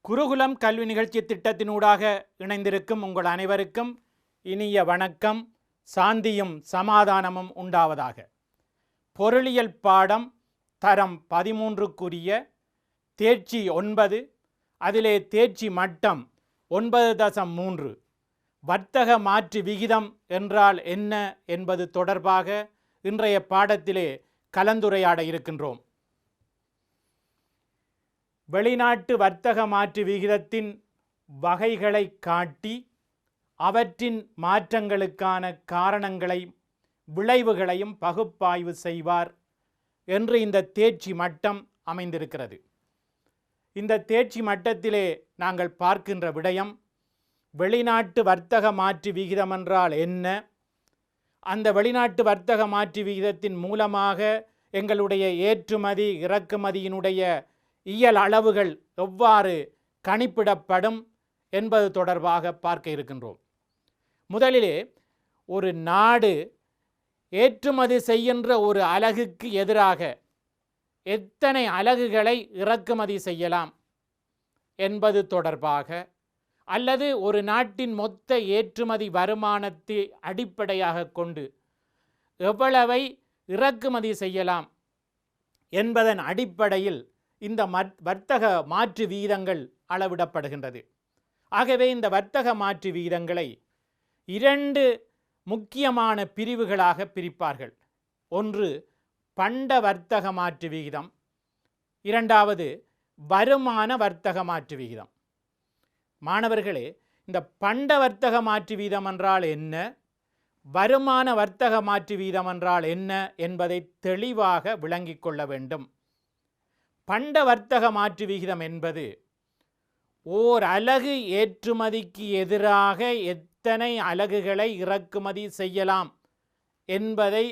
குருகுலம் கல்வி நிகழ்ச்சி திட்டத்தினூடாக இணைந்திருக்கும் உங்கள் அனைவருக்கும் இனிய வணக்கம். சாந்தியும் சமாதானமும் உண்டாவதாக. பொருளியல் பாடம் தரம் 13க்குரிய தேர்ச்சி 9, அதிலே தேர்ச்சி மட்டம் 9.3 வர்த்தக மாற்று விகிதம் என்றால் என்ன என்பது தொடர்பாக இன்றைய பாடத்திலே கலந்துரையாட இருக்கின்றோம். வெளிநாட்டு வர்த்தக மாற்று விகிதத்தின் வகைகளை காட்டி அவற்றின் மாற்றங்களுக்கான காரணங்களை விளைவுகளையும் பகுப்பாய்வு செய்வார் என்று இந்த தேர்ச்சி மட்டம் அமைந்திருக்கிறது. இந்த தேர்ச்சி மட்டத்திலே நாங்கள் பார்க்கின்ற விடயம் வெளிநாட்டு வர்த்தக மாற்று விகிதம் என்றால் என்ன, அந்த வெளிநாட்டு வர்த்தக மாற்று விகிதத்தின் மூலமாக எங்களுடைய ஏற்றுமதி இறக்குமதியினுடைய இயல் அளவுகள் எவ்வாறு கணிப்பிடப்படும் என்பது தொடர்பாக பார்க்க இருக்கின்றோம். முதலிலே ஒரு நாடு ஏற்றுமதி செய்கின்ற ஒரு அலகுக்கு எதிராக எத்தனை அலகுகளை இறக்குமதி செய்யலாம் என்பது தொடர்பாக, அல்லது ஒரு நாட்டின் மொத்த ஏற்றுமதி வருமானத்தை அடிப்படையாக கொண்டு எவ்வளவை இறக்குமதி செய்யலாம் என்பதன் அடிப்படையில் இந்த வர்த்தக மாற்று விகிதங்கள் அளவிடப்படுகின்றது. ஆகவே இந்த வர்த்தக மாற்று விகிதங்களை 2 முக்கியமான பிரிவுகளாக பிரிப்பார்கள். ஒன்று பண்ட வர்த்தக மாற்று விகிதம், இரண்டாவது வருமான வர்த்தக மாற்று விகிதம். மாணவர்களே, இந்த பண்ட வர்த்தக மாற்று வீதம் என்றால் என்ன, வருமான வர்த்தக மாற்று வீதம் என்றால் என்ன என்பதை தெளிவாக விளங்கிக் கொள்ள வேண்டும். பண்ட வர்த்தக மாற்று விகிதம் என்பது ஓர் அலகு ஏற்றுமதிக்கு எதிராக எத்தனை அலகுகளை இறக்குமதி செய்யலாம் என்பதை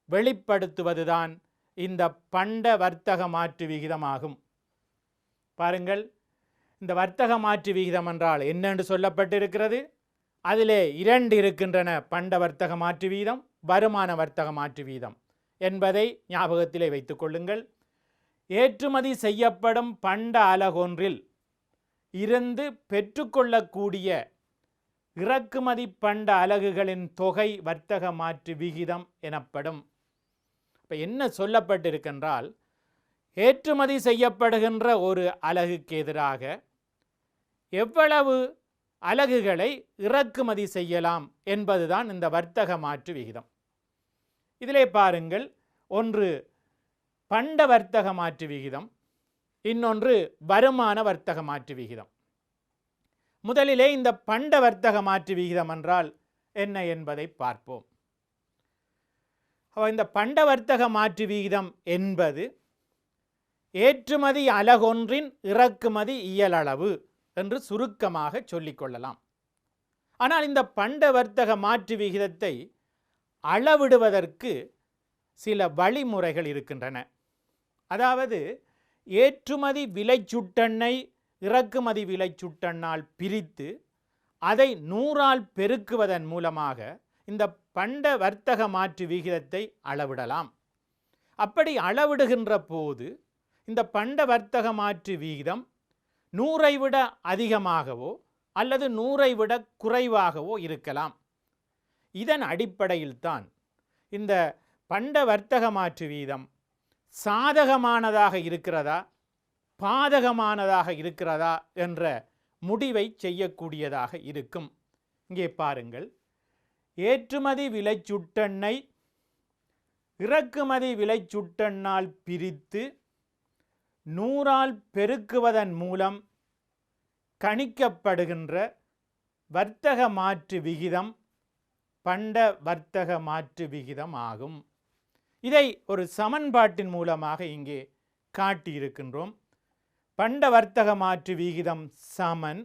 வெளிப்படுத்துவதுதான் இந்த பண்ட வர்த்தக மாற்று விகிதமாகும். பாருங்கள், இந்த வர்த்தக மாற்று விகிதம் என்றால் என்னென்று சொல்லப்பட்டிருக்கிறது. அதிலே 2 இருக்கின்றன: பண்ட வர்த்தக மாற்று வீதம், வருமான வர்த்தக மாற்று வீதம் என்பதை ஞாபகத்திலே வைத்துக் கொள்ளுங்கள். ஏற்றுமதி செய்யப்படும் பண்ட அலகொன்றில் இருந்து பெற்றுக்கொள்ளக்கூடிய இறக்குமதி பண்ட அலகுகளின் தொகை வர்த்தக மாற்று விகிதம் எனப்படும். இப்போ என்ன சொல்லப்பட்டிருக்கின்றால், ஏற்றுமதி செய்யப்படுகின்ற ஒரு அலகுக்கு எதிராக எவ்வளவு அலகுகளை இறக்குமதி செய்யலாம் என்பதுதான் இந்த வர்த்தக மாற்று விகிதம். இதிலே பாருங்கள், ஒன்று பண்ட வர்த்தக மாற்று விகிதம், இன்னொன்று வருமான வர்த்தக மாற்று விகிதம். முதலிலே இந்த பண்ட வர்த்தக மாற்று விகிதம் என்றால் என்ன என்பதை பார்ப்போம். இந்த பண்ட வர்த்தக மாற்று விகிதம் என்பது ஏற்றுமதி அலகொன்றின் இறக்குமதி இயலளவு என்று சுருக்கமாக சொல்லிக்கொள்ளலாம். ஆனால் இந்த பண்ட வர்த்தக மாற்று விகிதத்தை அளவிடுவதற்கு சில வழிமுறைகள் இருக்கின்றன. அதாவது, ஏற்றுமதி விலை சுட்டெண்ணை இறக்குமதி விலை சுட்டெண்ணால் பிரித்து அதை 100ஆல் பெருக்குவதன் மூலமாக இந்த பண்ட வர்த்தக மாற்று விகிதத்தை அளவிடலாம். அப்படி அளவிடுகின்ற போது இந்த பண்ட வர்த்தக மாற்று விகிதம் 100ஐ விட அதிகமாகவோ அல்லது 100ஐ விட குறைவாகவோ இருக்கலாம். இதன் அடிப்படையில்தான் இந்த பண்ட வர்த்தக மாற்று வீதம் சாதகமானதாக இருக்கிறதா பாதகமானதாக இருக்கிறதா என்ற முடிவை செய்யக்கூடியதாக இருக்கும். இங்கே பாருங்கள், ஏற்றுமதி விலை சுட்டெண்ணை இறக்குமதி விலை சுட்டெண்ணால் பிரித்து 100ஆல் பெருக்குவதன் மூலம் கணிக்கப்படுகின்ற வர்த்தக மாற்று விகிதம் பண்ட வர்த்தக மாற்று விகிதம் ஆகும். இதை ஒரு சமன்பாட்டின் மூலமாக இங்கே காட்டியிருக்கின்றோம். பண்ட வர்த்தக மாற்று விகிதம் சமன்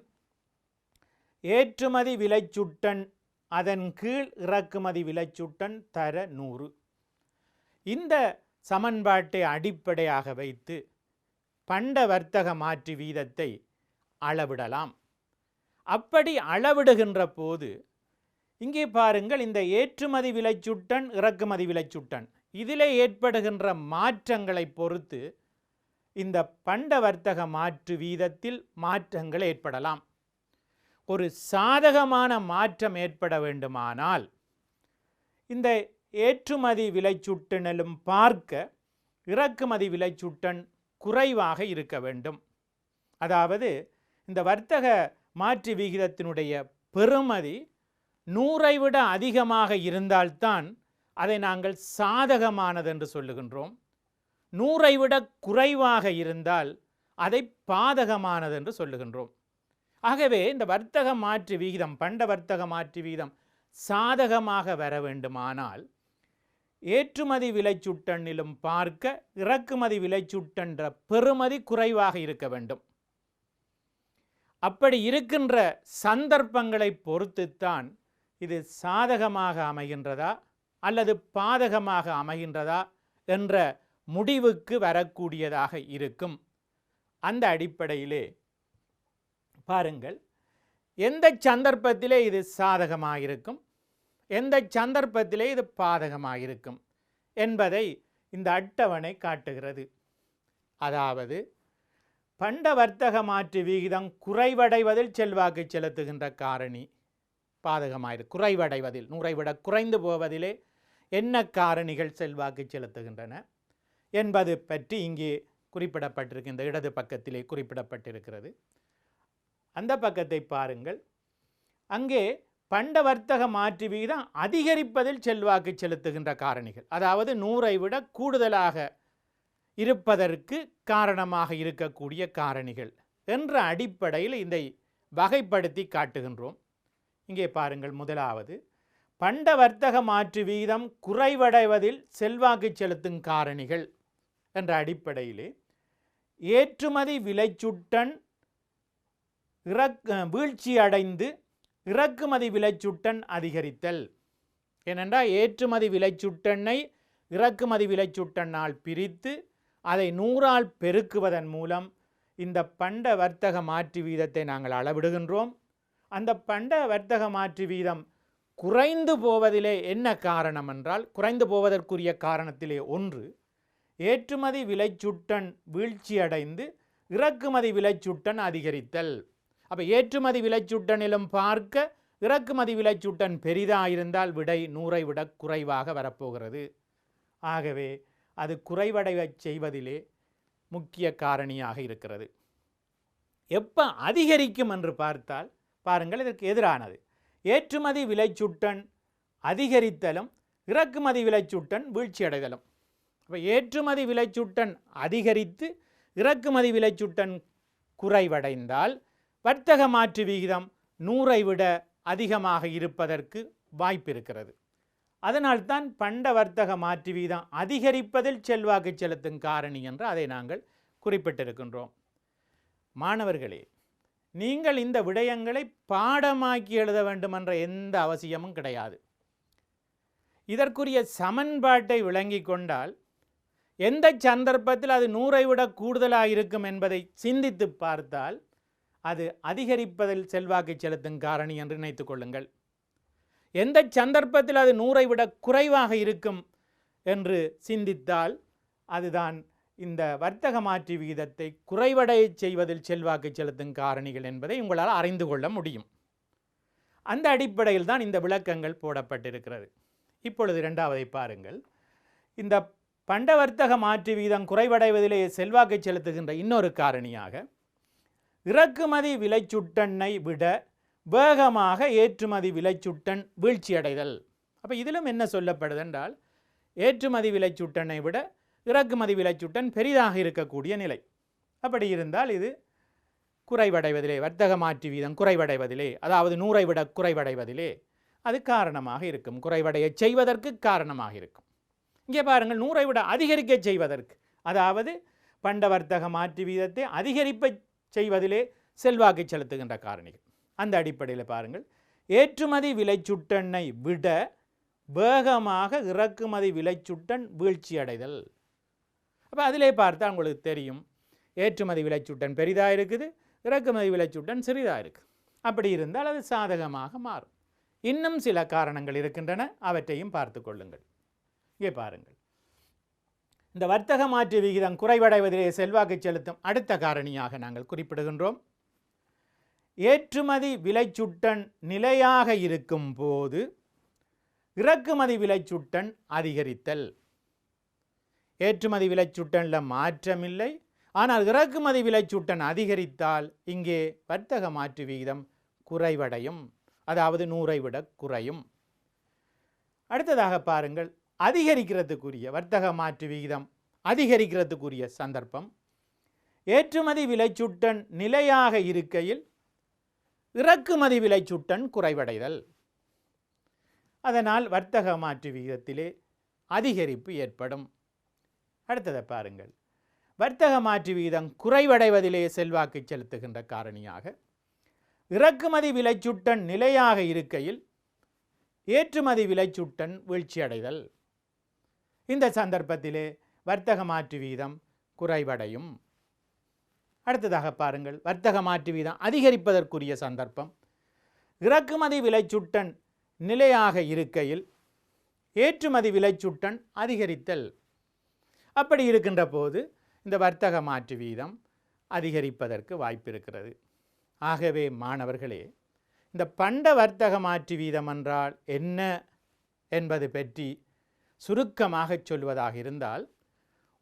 ஏற்றுமதி விலை சுட்டன் அதன் கீழ் இறக்குமதி விலை சுட்டன் தர 100. இந்த சமன்பாட்டை அடிப்படையாக வைத்து பண்ட வர்த்தக மாற்று வீதத்தை அளவிடலாம். அப்படி அளவிடுகின்ற போது இங்கே பாருங்கள், இந்த ஏற்றுமதி விலை சுட்டன் இறக்குமதி விலை சுட்டன் இதிலே ஏற்படுகின்ற மாற்றங்களை பொறுத்து இந்த பண்ட வர்த்தக மாற்று வீதத்தில் மாற்றங்கள் ஏற்படலாம். ஒரு சாதகமான மாற்றம் ஏற்பட வேண்டுமானால் இந்த ஏற்றுமதி விலைச்சுட்டனிலும் பார்க்க இறக்குமதி விலைச்சுட்டன் குறைவாக இருக்க வேண்டும். அதாவது இந்த வர்த்தக மாற்று விகிதத்தினுடைய பெறுமதி 100ஐ விட அதிகமாக இருந்தால்தான் அதை நாங்கள் சாதகமானது என்று சொல்லுகின்றோம். 100ஐ விட குறைவாக இருந்தால் அதை பாதகமானது என்று சொல்லுகின்றோம். ஆகவே இந்த வர்த்தக மாற்று விகிதம், பண்ட வர்த்தக மாற்று விகிதம் சாதகமாக வர வேண்டுமானால் ஏற்றுமதி விலைச்சுட்டனிலும் பார்க்க இறக்குமதி விலைச்சுட்டன்ற பெறுமதி குறைவாக இருக்க வேண்டும். அப்படி இருக்கின்ற சந்தர்ப்பங்களை பொறுத்துத்தான் இது சாதகமாக அமைகின்றதா அல்லது பாதகமாக அமைகின்றதா என்ற முடிவுக்கு வரக்கூடியதாக இருக்கும். அந்த அடிப்படையிலே பாருங்கள், எந்த சந்தர்ப்பத்திலே இது சாதகமாக இருக்கும், எந்த சந்தர்ப்பத்திலே இது பாதகமாக இருக்கும் என்பதை இந்த அட்டவணை காட்டுகிறது. அதாவது பண்ட வர்த்தக மாற்று விகிதம் குறைவடைவதில் செல்வாக்கு செலுத்துகின்ற காரணி பாதகமாக குறைவடைவதில் 100ஐ விட குறைந்து போவதிலே என்ன காரணிகள் செல்வாக்கு செலுத்துகின்றன என்பது பற்றி இங்கே குறிப்பிடப்பட்டிருக்கு. இந்த இடது பக்கத்திலே குறிப்பிடப்பட்டிருக்கிறது. அந்த பக்கத்தை பாருங்கள். அங்கே பண்ட வர்த்தக மாற்று விகிதம் அதிகரிப்பதில் செல்வாக்கு செலுத்துகின்ற காரணிகள், அதாவது 100ஐ விட கூடுதலாக இருப்பதற்கு காரணமாக இருக்கக்கூடிய காரணிகள் என்ற அடிப்படையில் இதை வகைப்படுத்தி காட்டுகின்றோம். இங்கே பாருங்கள், முதலாவது பண்ட வர்த்தக மாற்று வீதம் குறைவடைவதில் செல்வாக்கு செலுத்தும் காரணிகள் என்ற அடிப்படையிலே ஏற்றுமதி விலைச்சுட்டன் வீழ்ச்சி அடைந்து இறக்குமதி விலைச்சுட்டன் அதிகரித்தல். ஏனென்றால் ஏற்றுமதி விலைச்சுட்டனை இறக்குமதி விலைச்சுட்டனால் பிரித்து அதை 100ஆல் பெருக்குவதன் மூலம் இந்த பண்ட வர்த்தக மாற்று வீதத்தை நாங்கள் அளவிடுகின்றோம். அந்த பண்ட வர்த்தக மாற்று வீதம் குறைந்து போவதிலே என்ன காரணம் என்றால், குறைந்து போவதற்குரிய காரணத்திலே ஒன்று ஏற்றுமதி விலைச்சுட்டன் வீழ்ச்சி அடைந்து இறக்குமதி விலைச்சுட்டன் அதிகரித்தல். அப்போ ஏற்றுமதி விலைச்சுட்டனிலும் பார்க்க இறக்குமதி விலைச்சுட்டன் பெரிதாக இருந்தால் விடை 100ஐ விட குறைவாக வரப்போகிறது. ஆகவே அது குறைவடைய செய்வதிலே முக்கிய காரணியாக இருக்கிறது. எப்போ அதிகரிக்கும் என்று பார்த்தால் பாருங்கள், இதற்கு எதிரானது ஏற்றுமதி விலைச்சுட்டன் அதிகரித்தலும் இறக்குமதி விலைச்சுட்டன் வீழ்ச்சி அடைதலும். அப்போ ஏற்றுமதி விலைச்சுட்டன் அதிகரித்து இறக்குமதி விலைச்சுட்டன் குறைவடைந்தால் வர்த்தக மாற்று விகிதம் 100ஐ விட அதிகமாக இருப்பதற்கு வாய்ப்பு இருக்கிறது. அதனால்தான் பண்ட வர்த்தக மாற்று வீதம் அதிகரிப்பதில் செல்வாக்கு செலுத்தும் காரணி என்று அதை நாங்கள் குறிப்பிட்டிருக்கின்றோம். மாணவர்களே, நீங்கள் இந்த விடயங்களை பாடமாக்கி எழுத வேண்டும் என்ற எந்த அவசியமும் கிடையாது. இதற்குரிய சமன்பாட்டை விளங்கி கொண்டால் எந்த சந்தர்ப்பத்தில் அது 100ஐ விட கூடுதலாக இருக்கும் என்பதை சிந்தித்து பார்த்தால் அது அதிகரிப்பதில் செல்வாக்கு செலுத்தும் காரணி என்று நினைத்துக் கொள்ளுங்கள். எந்த சந்தர்ப்பத்தில் அது 100ஐ விட குறைவாக இருக்கும் என்று சிந்தித்தால் அதுதான் இந்த வர்த்தக மாற்று விகிதத்தை குறைவடைய செய்வதில் செல்வாக்கு செலுத்தும் காரணிகள் என்பதை உங்களால் அறிந்து கொள்ள முடியும். அந்த அடிப்படையில் தான் இந்த விளக்கங்கள் போடப்பட்டிருக்கிறது. இப்பொழுது இரண்டாவதை பாருங்கள். இந்த பண்ட வர்த்தக மாற்று வீதம் குறைவடைவதிலே செல்வாக்கு செலுத்துகின்ற இன்னொரு காரணியாக இறக்குமதி விலைச்சுட்டனை விட வேகமாக ஏற்றுமதி விலைச்சுட்டன் வீழ்ச்சியடைதல். அப்போ இதிலும் என்ன சொல்லப்படுது என்றால், ஏற்றுமதி விலைச்சுட்டனை விட இறக்குமதி விலைச்சுட்டன் பெரிதாக இருக்கக்கூடிய நிலை. அப்படி இருந்தால் இது குறைவடைவதிலே, வர்த்தக மாற்று வீதம் குறைவடைவதிலே, அதாவது 100ஐ விட குறைவடைவதிலே அது காரணமாக இருக்கும், குறைவடைய செய்வதற்கு காரணமாக இருக்கும். இங்கே பாருங்கள், 100ஐ விட அதிகரிக்க செய்வதற்கு, அதாவது பண்ட வர்த்தக மாற்று வீதத்தை அதிகரிப்ப செய்வதிலே செல்வாக்கு செலுத்துகின்ற காரணிகள். அந்த அடிப்படையில் பாருங்கள், ஏற்றுமதி விலைச்சுட்டனை விட வேகமாக இறக்குமதி விலைச்சுட்டன் வீழ்ச்சி அடைதல். அப்போ அதிலே பார்த்தால் உங்களுக்கு தெரியும், ஏற்றுமதி விலைச்சுட்டன் பெரிதாக இருக்குது, இறக்குமதி விலைச்சுட்டன் சிறிதாக இருக்குது. அப்படி இருந்தால் அது சாதகமாக மாறும். இன்னும் சில காரணங்கள் இருக்கின்றன, அவற்றையும் பார்த்து கொள்ளுங்கள். இங்கே பாருங்கள், இந்த வர்த்தக மாற்று விகிதம் குறைவடைவதிலே செல்வாக்கு செலுத்தும் அடுத்த காரணியாக நாங்கள் குறிப்பிடுகின்றோம். ஏற்றுமதி விலைச்சுட்டன் நிலையாக இருக்கும் போது இறக்குமதி விலைச்சுட்டன் அதிகரித்தல். ஏற்றுமதி விலைச்சுட்டனில் மாற்றமில்லை, ஆனால் இறக்குமதி விலைச்சுட்டன் அதிகரித்தால் இங்கே வர்த்தக மாற்று விகிதம் குறைவடையும், அதாவது 100ஐ விட குறையும். அடுத்ததாக பாருங்கள், அதிகரிக்கிறதுக்குரிய வர்த்தக மாற்று விகிதம் அதிகரிக்கிறதுக்குரிய சந்தர்ப்பம் ஏற்றுமதி விலைச்சுட்டன் நிலையாக இருக்கையில் இறக்குமதி விலைச்சுட்டன் குறைவடைதல். அதனால் வர்த்தக மாற்று விகிதத்திலே அதிகரிப்பு ஏற்படும். அடுத்ததை பாருங்கள், வர்த்தக மாற்று விகிதம் குறைவடைவதிலே செல்வாக்கு செலுத்துகின்ற காரணியாக இறக்குமதி விலைச்சுட்டன் நிலையாக இருக்கையில் ஏற்றுமதி விலைச்சுட்டன் வீழ்ச்சியடைதல். இந்த சந்தர்ப்பத்திலே வர்த்தக மாற்று வீதம் குறைவடையும். அடுத்ததாக பாருங்கள், வர்த்தக மாற்று வீதம் அதிகரிப்பதற்குரிய சந்தர்ப்பம் இறக்குமதி விலைச்சுட்டன் நிலையாக இருக்கையில் ஏற்றுமதி விலைச்சுட்டன் அதிகரித்தல். அப்படி இருக்கின்ற போது இந்த வர்த்தக மாற்று வீதம் அதிகரிப்பதற்கு வாய்ப்பு இருக்கிறது. ஆகவே மாணவர்களே, இந்த பண்ட வர்த்தக மாற்று வீதம் என்றால் என்ன என்பது பற்றி சுருக்கமாக சொல்வதாக இருந்தால்,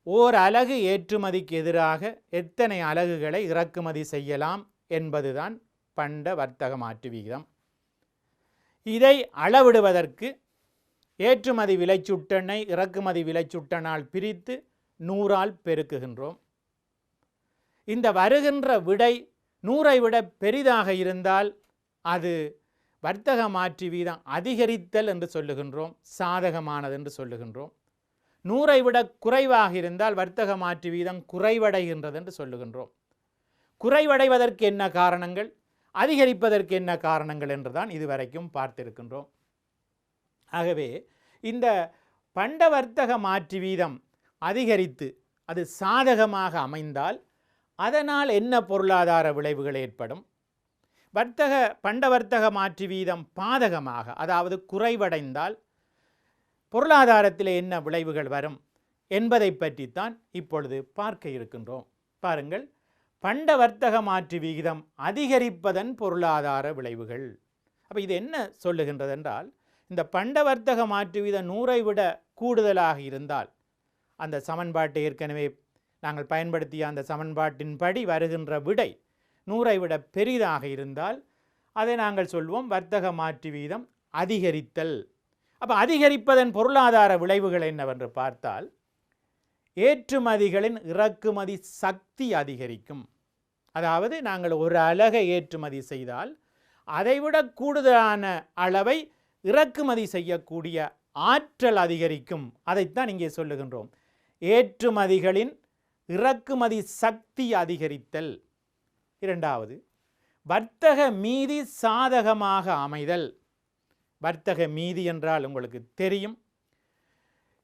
ஓர் அலகு ஏற்றுமதிக்கு எதிராக எத்தனை அலகுகளை இறக்குமதி செய்யலாம் என்பதுதான் பண்ட வர்த்தக மாற்று விகிதம். இதை அளவிடுவதற்கு ஏற்றுமதி விலைச்சுட்டனை இறக்குமதி விலைச்சுட்டனால் பிரித்து 100ஆல் பெருக்குகின்றோம். இந்த வருகின்ற விடை 100ஐ விட பெரிதாக இருந்தால் அது வர்த்தக மாற்று வீதம் அதிகரித்தல் என்று சொல்லுகின்றோம், சாதகமானது என்று சொல்லுகின்றோம். 100ஐ விட குறைவாக இருந்தால் வர்த்தக மாற்று வீதம் குறைவடைகின்றது என்று சொல்லுகின்றோம். குறைவடைவதற்கு என்ன காரணங்கள், அதிகரிப்பதற்கு என்ன காரணங்கள் என்றுதான் இதுவரைக்கும் பார்த்திருக்கின்றோம். ஆகவே இந்த பண்ட வர்த்தக மாற்று வீதம் அதிகரித்து அது சாதகமாக அமைந்தால் அதனால் என்ன பொருளாதார விளைவுகள் ஏற்படும், பண்ட வர்த்தக மாற்று வீதம் பாதகமாக அதாவது குறைவடைந்தால் பொருளாதாரத்தில் என்ன விளைவுகள் வரும் என்பதை பற்றித்தான் இப்பொழுது பார்க்க இருக்கின்றோம். பாருங்கள், பண்ட வர்த்தக மாற்று விகிதம் அதிகரிப்பதன் பொருளாதார விளைவுகள். அப்போ இது என்ன சொல்லுகின்றது என்றால், இந்த பண்ட வர்த்தக மாற்று வீதம் 100ஐ விட கூடுதலாக இருந்தால், அந்த சமன்பாட்டை ஏற்கனவே நாங்கள் பயன்படுத்திய அந்த சமன்பாட்டின்படி வருகின்ற விடை 100ஐ விட பெரிதாக இருந்தால் அதை நாங்கள் சொல்வோம் வர்த்தக மாற்று வீதம் அதிகரித்தல். அப்போ அதிகரிப்பதன் பொருளாதார விளைவுகள் என்னவென்று பார்த்தால், ஏற்றுமதிகளின் இறக்குமதி சக்தி அதிகரிக்கும். அதாவது நாங்கள் ஒரு அலகை ஏற்றுமதி செய்தால் அதைவிட கூடுதலான அளவை இறக்குமதி செய்யக்கூடிய ஆற்றல் அதிகரிக்கும். அதைத்தான் இங்கே சொல்லுகின்றோம், ஏற்றுமதிகளின் இறக்குமதி சக்தி அதிகரித்தல். இரண்டாவது, வர்த்தக மீதி சாதகமாக அமைதல். வர்த்தக மீதி என்றால் உங்களுக்கு தெரியும்,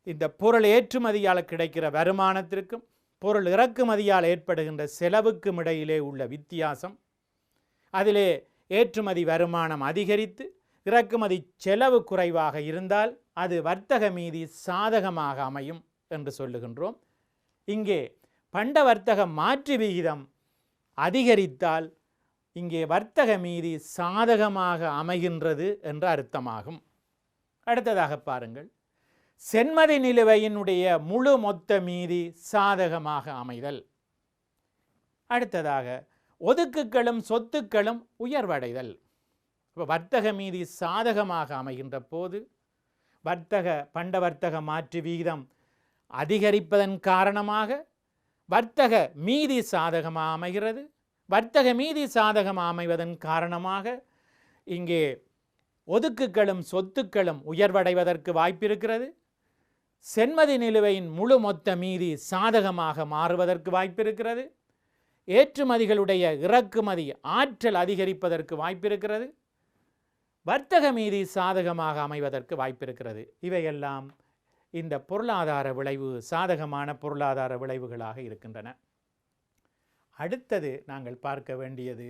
இந்த பொருள் ஏற்றுமதியால் கிடைக்கிற வருமானத்திற்கும் பொருள் இறக்குமதியால் ஏற்படுகின்ற செலவுக்கும் இடையிலே உள்ள வித்தியாசம். அதிலே ஏற்றுமதி வருமானம் அதிகரித்து இறக்குமதி செலவு குறைவாக இருந்தால் அது வர்த்தக மீதி சாதகமாக அமையும் என்று சொல்லுகின்றோம். இங்கே பண்ட வர்த்தக மாற்று விகிதம் அதிகரித்தால் இங்கே வர்த்தக மீதி சாதகமாக அமைகின்றது என்ற அர்த்தமாகும். அடுத்ததாக பாருங்கள், சென்மதி நிலுவையினுடைய முழு மொத்த மீதி சாதகமாக அமைதல். அடுத்ததாக ஒதுக்குகளும் சொத்துக்களும் உயர்வடைதல். இப்போ வர்த்தக மீதி சாதகமாக அமைகின்ற போது பண்ட வர்த்தக மாற்று விகிதம் அதிகரிப்பதன் காரணமாக வர்த்தக மீதி சாதகமாக அமைகிறது. வர்த்தக மீதி சாதகமாக அமைவதன் காரணமாக இங்கே ஒதுக்குகளும் சொத்துக்களும் உயர்வடைவதற்கு வாய்ப்பிருக்கிறது. சென்மதி நிலுவையின் முழு மொத்த மீதி சாதகமாக மாறுவதற்கு வாய்ப்பிருக்கிறது. ஏற்றுமதிகளுடைய இறக்குமதி ஆற்றல் அதிகரிப்பதற்கு வாய்ப்பிருக்கிறது. வர்த்தக மீதி சாதகமாக அமைவதற்கு வாய்ப்பிருக்கிறது. இவையெல்லாம் இந்த பொருளாதார விளைவு சாதகமான பொருளாதார விளைவுகளாக இருக்கின்றன. அடுத்தது நாங்கள் பார்க்க வேண்டியது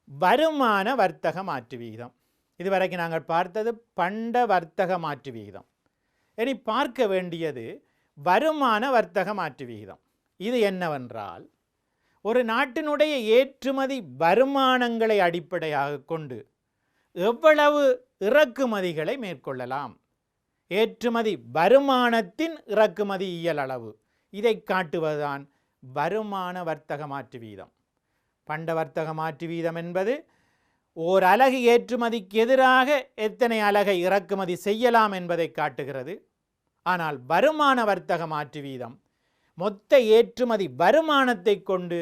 வருமான வர்த்தக மாற்று விகிதம். இதுவரைக்கும் நாங்கள் பார்த்தது பண்ட வர்த்தக மாற்று விகிதம். இனி பார்க்க வேண்டியது வருமான வர்த்தக மாற்று விகிதம். இது என்னவென்றால், ஒரு நாட்டினுடைய ஏற்றுமதி வருமானங்களை அடிப்படையாக கொண்டு எவ்வளவு இறக்குமதிகளை மேற்கொள்ளலாம், ஏற்றுமதி வருமானத்தின் இறக்குமதி இயலளவு, இதை காட்டுவதுதான் வருமான வர்த்தக மாற்று வீதம். பண்ட வர்த்தக மாற்று வீதம் என்பது ஓர் அலகு ஏற்றுமதிக்கு எதிராக எத்தனை அலகை இறக்குமதி செய்யலாம் என்பதை காட்டுகிறது. ஆனால் வருமான வர்த்தக மாற்று வீதம் மொத்த ஏற்றுமதி வருமானத்தை கொண்டு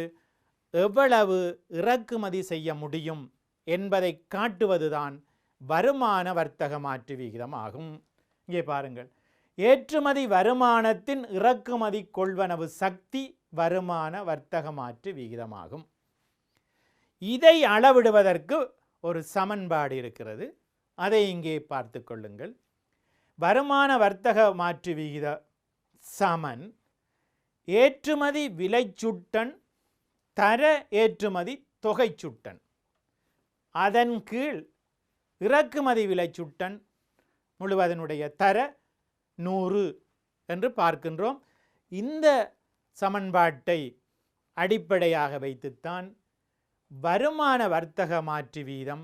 எவ்வளவு இறக்குமதி செய்ய முடியும் என்பதை காட்டுவதுதான் வருமான வர்த்தக மாற்று விகிதம் ஆகும். இங்கே பாருங்கள், ஏற்றுமதி வருமானத்தின் இறக்குமதி கொள்வனவு சக்தி வருமான வர்த்தக மாற்று விகிதமாகும். இதை அளவிடுவதற்கு ஒரு சமன்பாடு இருக்கிறது, அதை இங்கே பார்த்து கொள்ளுங்கள். வருமான வர்த்தக மாற்று விகித சமன் ஏற்றுமதி விலை சுட்டன் தர ஏற்றுமதி தொகை சுட்டன், அதன் கீழ் இறக்குமதி விலை சுட்டன் முழுவதனுடைய தர 100 என்று பார்க்கின்றோம். இந்த சமன்பாட்டை அடிப்படையாக வைத்துத்தான் வருமான வர்த்தக மாற்று வீதம்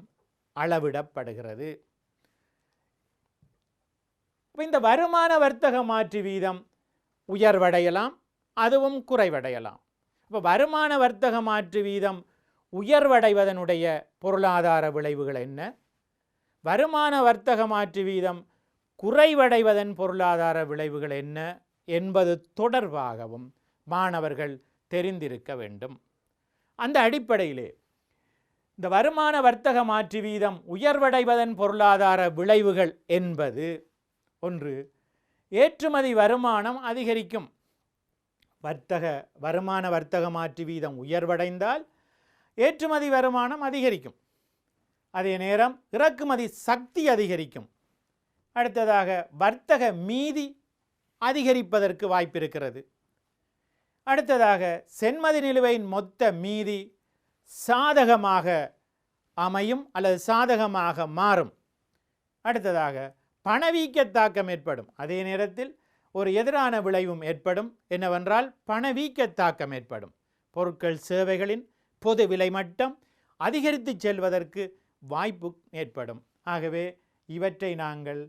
அளவிடப்படுகிறது. இந்த வருமான வர்த்தக மாற்று வீதம் உயர்வடையலாம், அதுவும் குறைவடையலாம். இப்போ வருமான வர்த்தக மாற்று வீதம் உயர்வடைவதனுடைய பொருளாதார விளைவுகள் என்ன, வருமான வர்த்தக மாற்று வீதம் குறைவடைவதன் பொருளாதார விளைவுகள் என்ன என்பது தொடர்பாகவும் மாணவர்கள் தெரிந்திருக்க வேண்டும். அந்த அடிப்படையிலே இந்த வருமான வர்த்தக மாற்று வீதம் உயர்வடைவதன் பொருளாதார விளைவுகள் என்பது, ஒன்று, ஏற்றுமதி வருமானம் அதிகரிக்கும். வருமான வர்த்தக மாற்று வீதம் உயர்வடைந்தால் ஏற்றுமதி வருமானம் அதிகரிக்கும். அதே நேரம் இறக்குமதி சக்தி அதிகரிக்கும். அடுத்ததாக வர்த்தக மீதி அதிகரிப்பதற்கு வாய்ப்பிருக்கிறது. அடுத்ததாக சென்மதி நிலுவையின் மொத்த மீதி சாதகமாக அமையும் அல்லது சாதகமாக மாறும். அடுத்ததாக பணவீக்க தாக்கம் ஏற்படும். அதே நேரத்தில் ஒரு எதிரான விளைவும் ஏற்படும். என்னவென்றால் பணவீக்க தாக்கம் ஏற்படும். பொருட்கள் சேவைகளின் பொது விலை மட்டம் அதிகரித்து செல்வதற்கு வாய்ப்பு ஏற்படும். ஆகவே இவற்றை நாங்கள்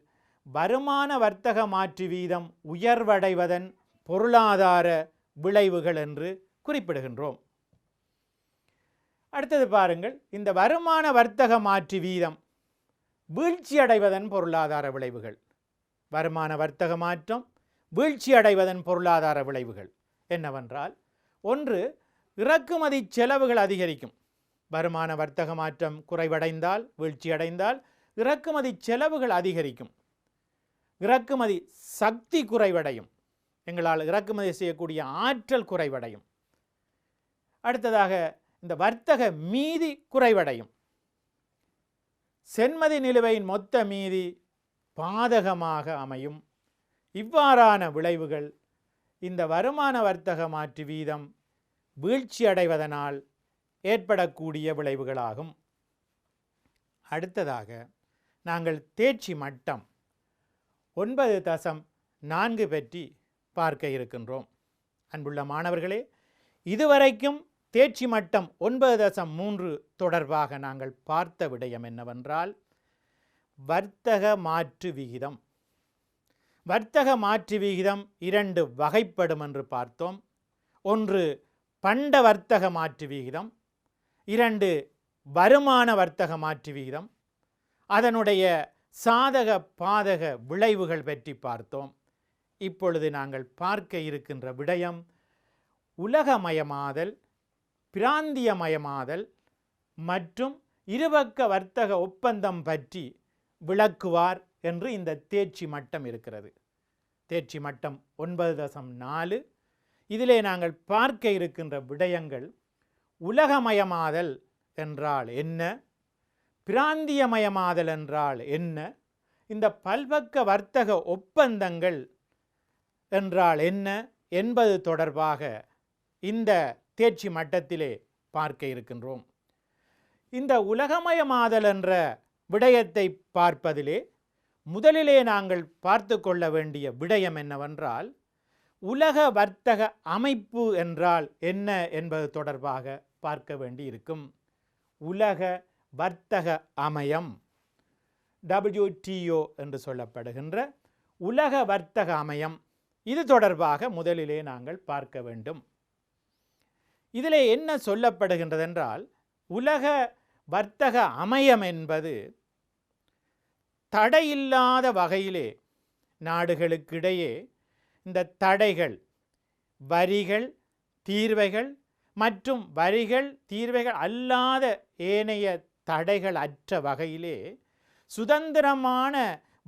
வருமான வர்த்தக மாற்று வீதம் உயர்வடைவதன் பொருளாதார விளைவுகள் என்று குறிப்பிடுகின்றோம். அடுத்தது பாருங்கள், இந்த வருமான வர்த்தக மாற்று வீதம் வீழ்ச்சி அடைவதன் பொருளாதார விளைவுகள். வருமான வர்த்தக மாற்றம் வீழ்ச்சி அடைவதன் பொருளாதார விளைவுகள் என்னவென்றால், ஒன்று, இறக்குமதி செலவுகள் அதிகரிக்கும். வருமான வர்த்தக மாற்றம் குறைவடைந்தால், வீழ்ச்சி அடைந்தால் இறக்குமதி செலவுகள் அதிகரிக்கும். இறக்குமதி சக்தி குறைவடையும். எங்களால் இறக்குமதி செய்யக்கூடிய ஆற்றல் குறைவடையும். அடுத்ததாக இந்த வர்த்தக மீதி குறைவடையும். சென்மதி நிலுவையின் மொத்த மீதி பாதகமாக அமையும். இவ்வாறான விளைவுகள் இந்த வருமான வர்த்தக மாற்று வீதம் வீழ்ச்சி அடைவதனால் ஏற்படக்கூடிய விளைவுகளாகும். அடுத்ததாக நாங்கள் தேர்ச்சி மட்டம் 9.4 பற்றி பார்க்க இருக்கின்றோம். அன்புள்ள மாணவர்களே, இதுவரைக்கும் தேர்ச்சி மட்டம் 9.3 தொடர்பாக நாங்கள் பார்த்த விடயம் என்னவென்றால், வர்த்தக மாற்று விகிதம். வர்த்தக மாற்று விகிதம் 2 வகைப்படும் என்று பார்த்தோம். ஒன்று பண்ட வர்த்தக மாற்று விகிதம், 2 வருமான வர்த்தக மாற்று விகிதம். அதனுடைய சாதக பாதக விளைவுகள் பற்றி பார்த்தோம். இப்பொழுது நாங்கள் பார்க்க இருக்கின்ற விடயம் உலகமயமாதல், பிராந்தியமயமாதல் மற்றும் இருபக்க வர்த்தக ஒப்பந்தம் பற்றி விளக்குவார் என்று இந்த தேர்ச்சி மட்டம் இருக்கிறது. தேர்ச்சி மட்டம் 9.4. இதிலே நாங்கள் பார்க்க இருக்கின்ற விடயங்கள் உலகமயமாதல் என்றால் என்ன, பிராந்தியமயமாதல் என்றால் என்ன, இந்த பல்பக்க வர்த்தக ஒப்பந்தங்கள் என்றால் என்ன என்பது தொடர்பாக இந்த தேர்ச்சி மட்டத்திலே பார்க்க இருக்கின்றோம். இந்த உலகமயமாதல் என்ற விடயத்தை பார்ப்பதிலே முதலிலே நாங்கள் பார்த்து கொள்ள வேண்டிய விடயம் என்னவென்றால், உலக வர்த்தக அமைப்பு என்றால் என்ன என்பது தொடர்பாக பார்க்க வேண்டியிருக்கும். உலக வர்த்தக அமையம், WTO என்று சொல்லப்படுகின்ற உலக வர்த்தக அமையம், இது தொடர்பாக முதலிலே நாங்கள் பார்க்க வேண்டும். இதிலே என்ன சொல்லப்படுகின்றதென்றால், உலக வர்த்தக அமையம் என்பது தடையில்லாத வகையிலே நாடுகளுக்கிடையே இந்த தடைகள், வரிகள், தீர்வைகள் மற்றும் வரிகள் தீர்வைகள் அல்லாத ஏனைய தடைகள் அற்ற வகையிலே சுதந்திரமான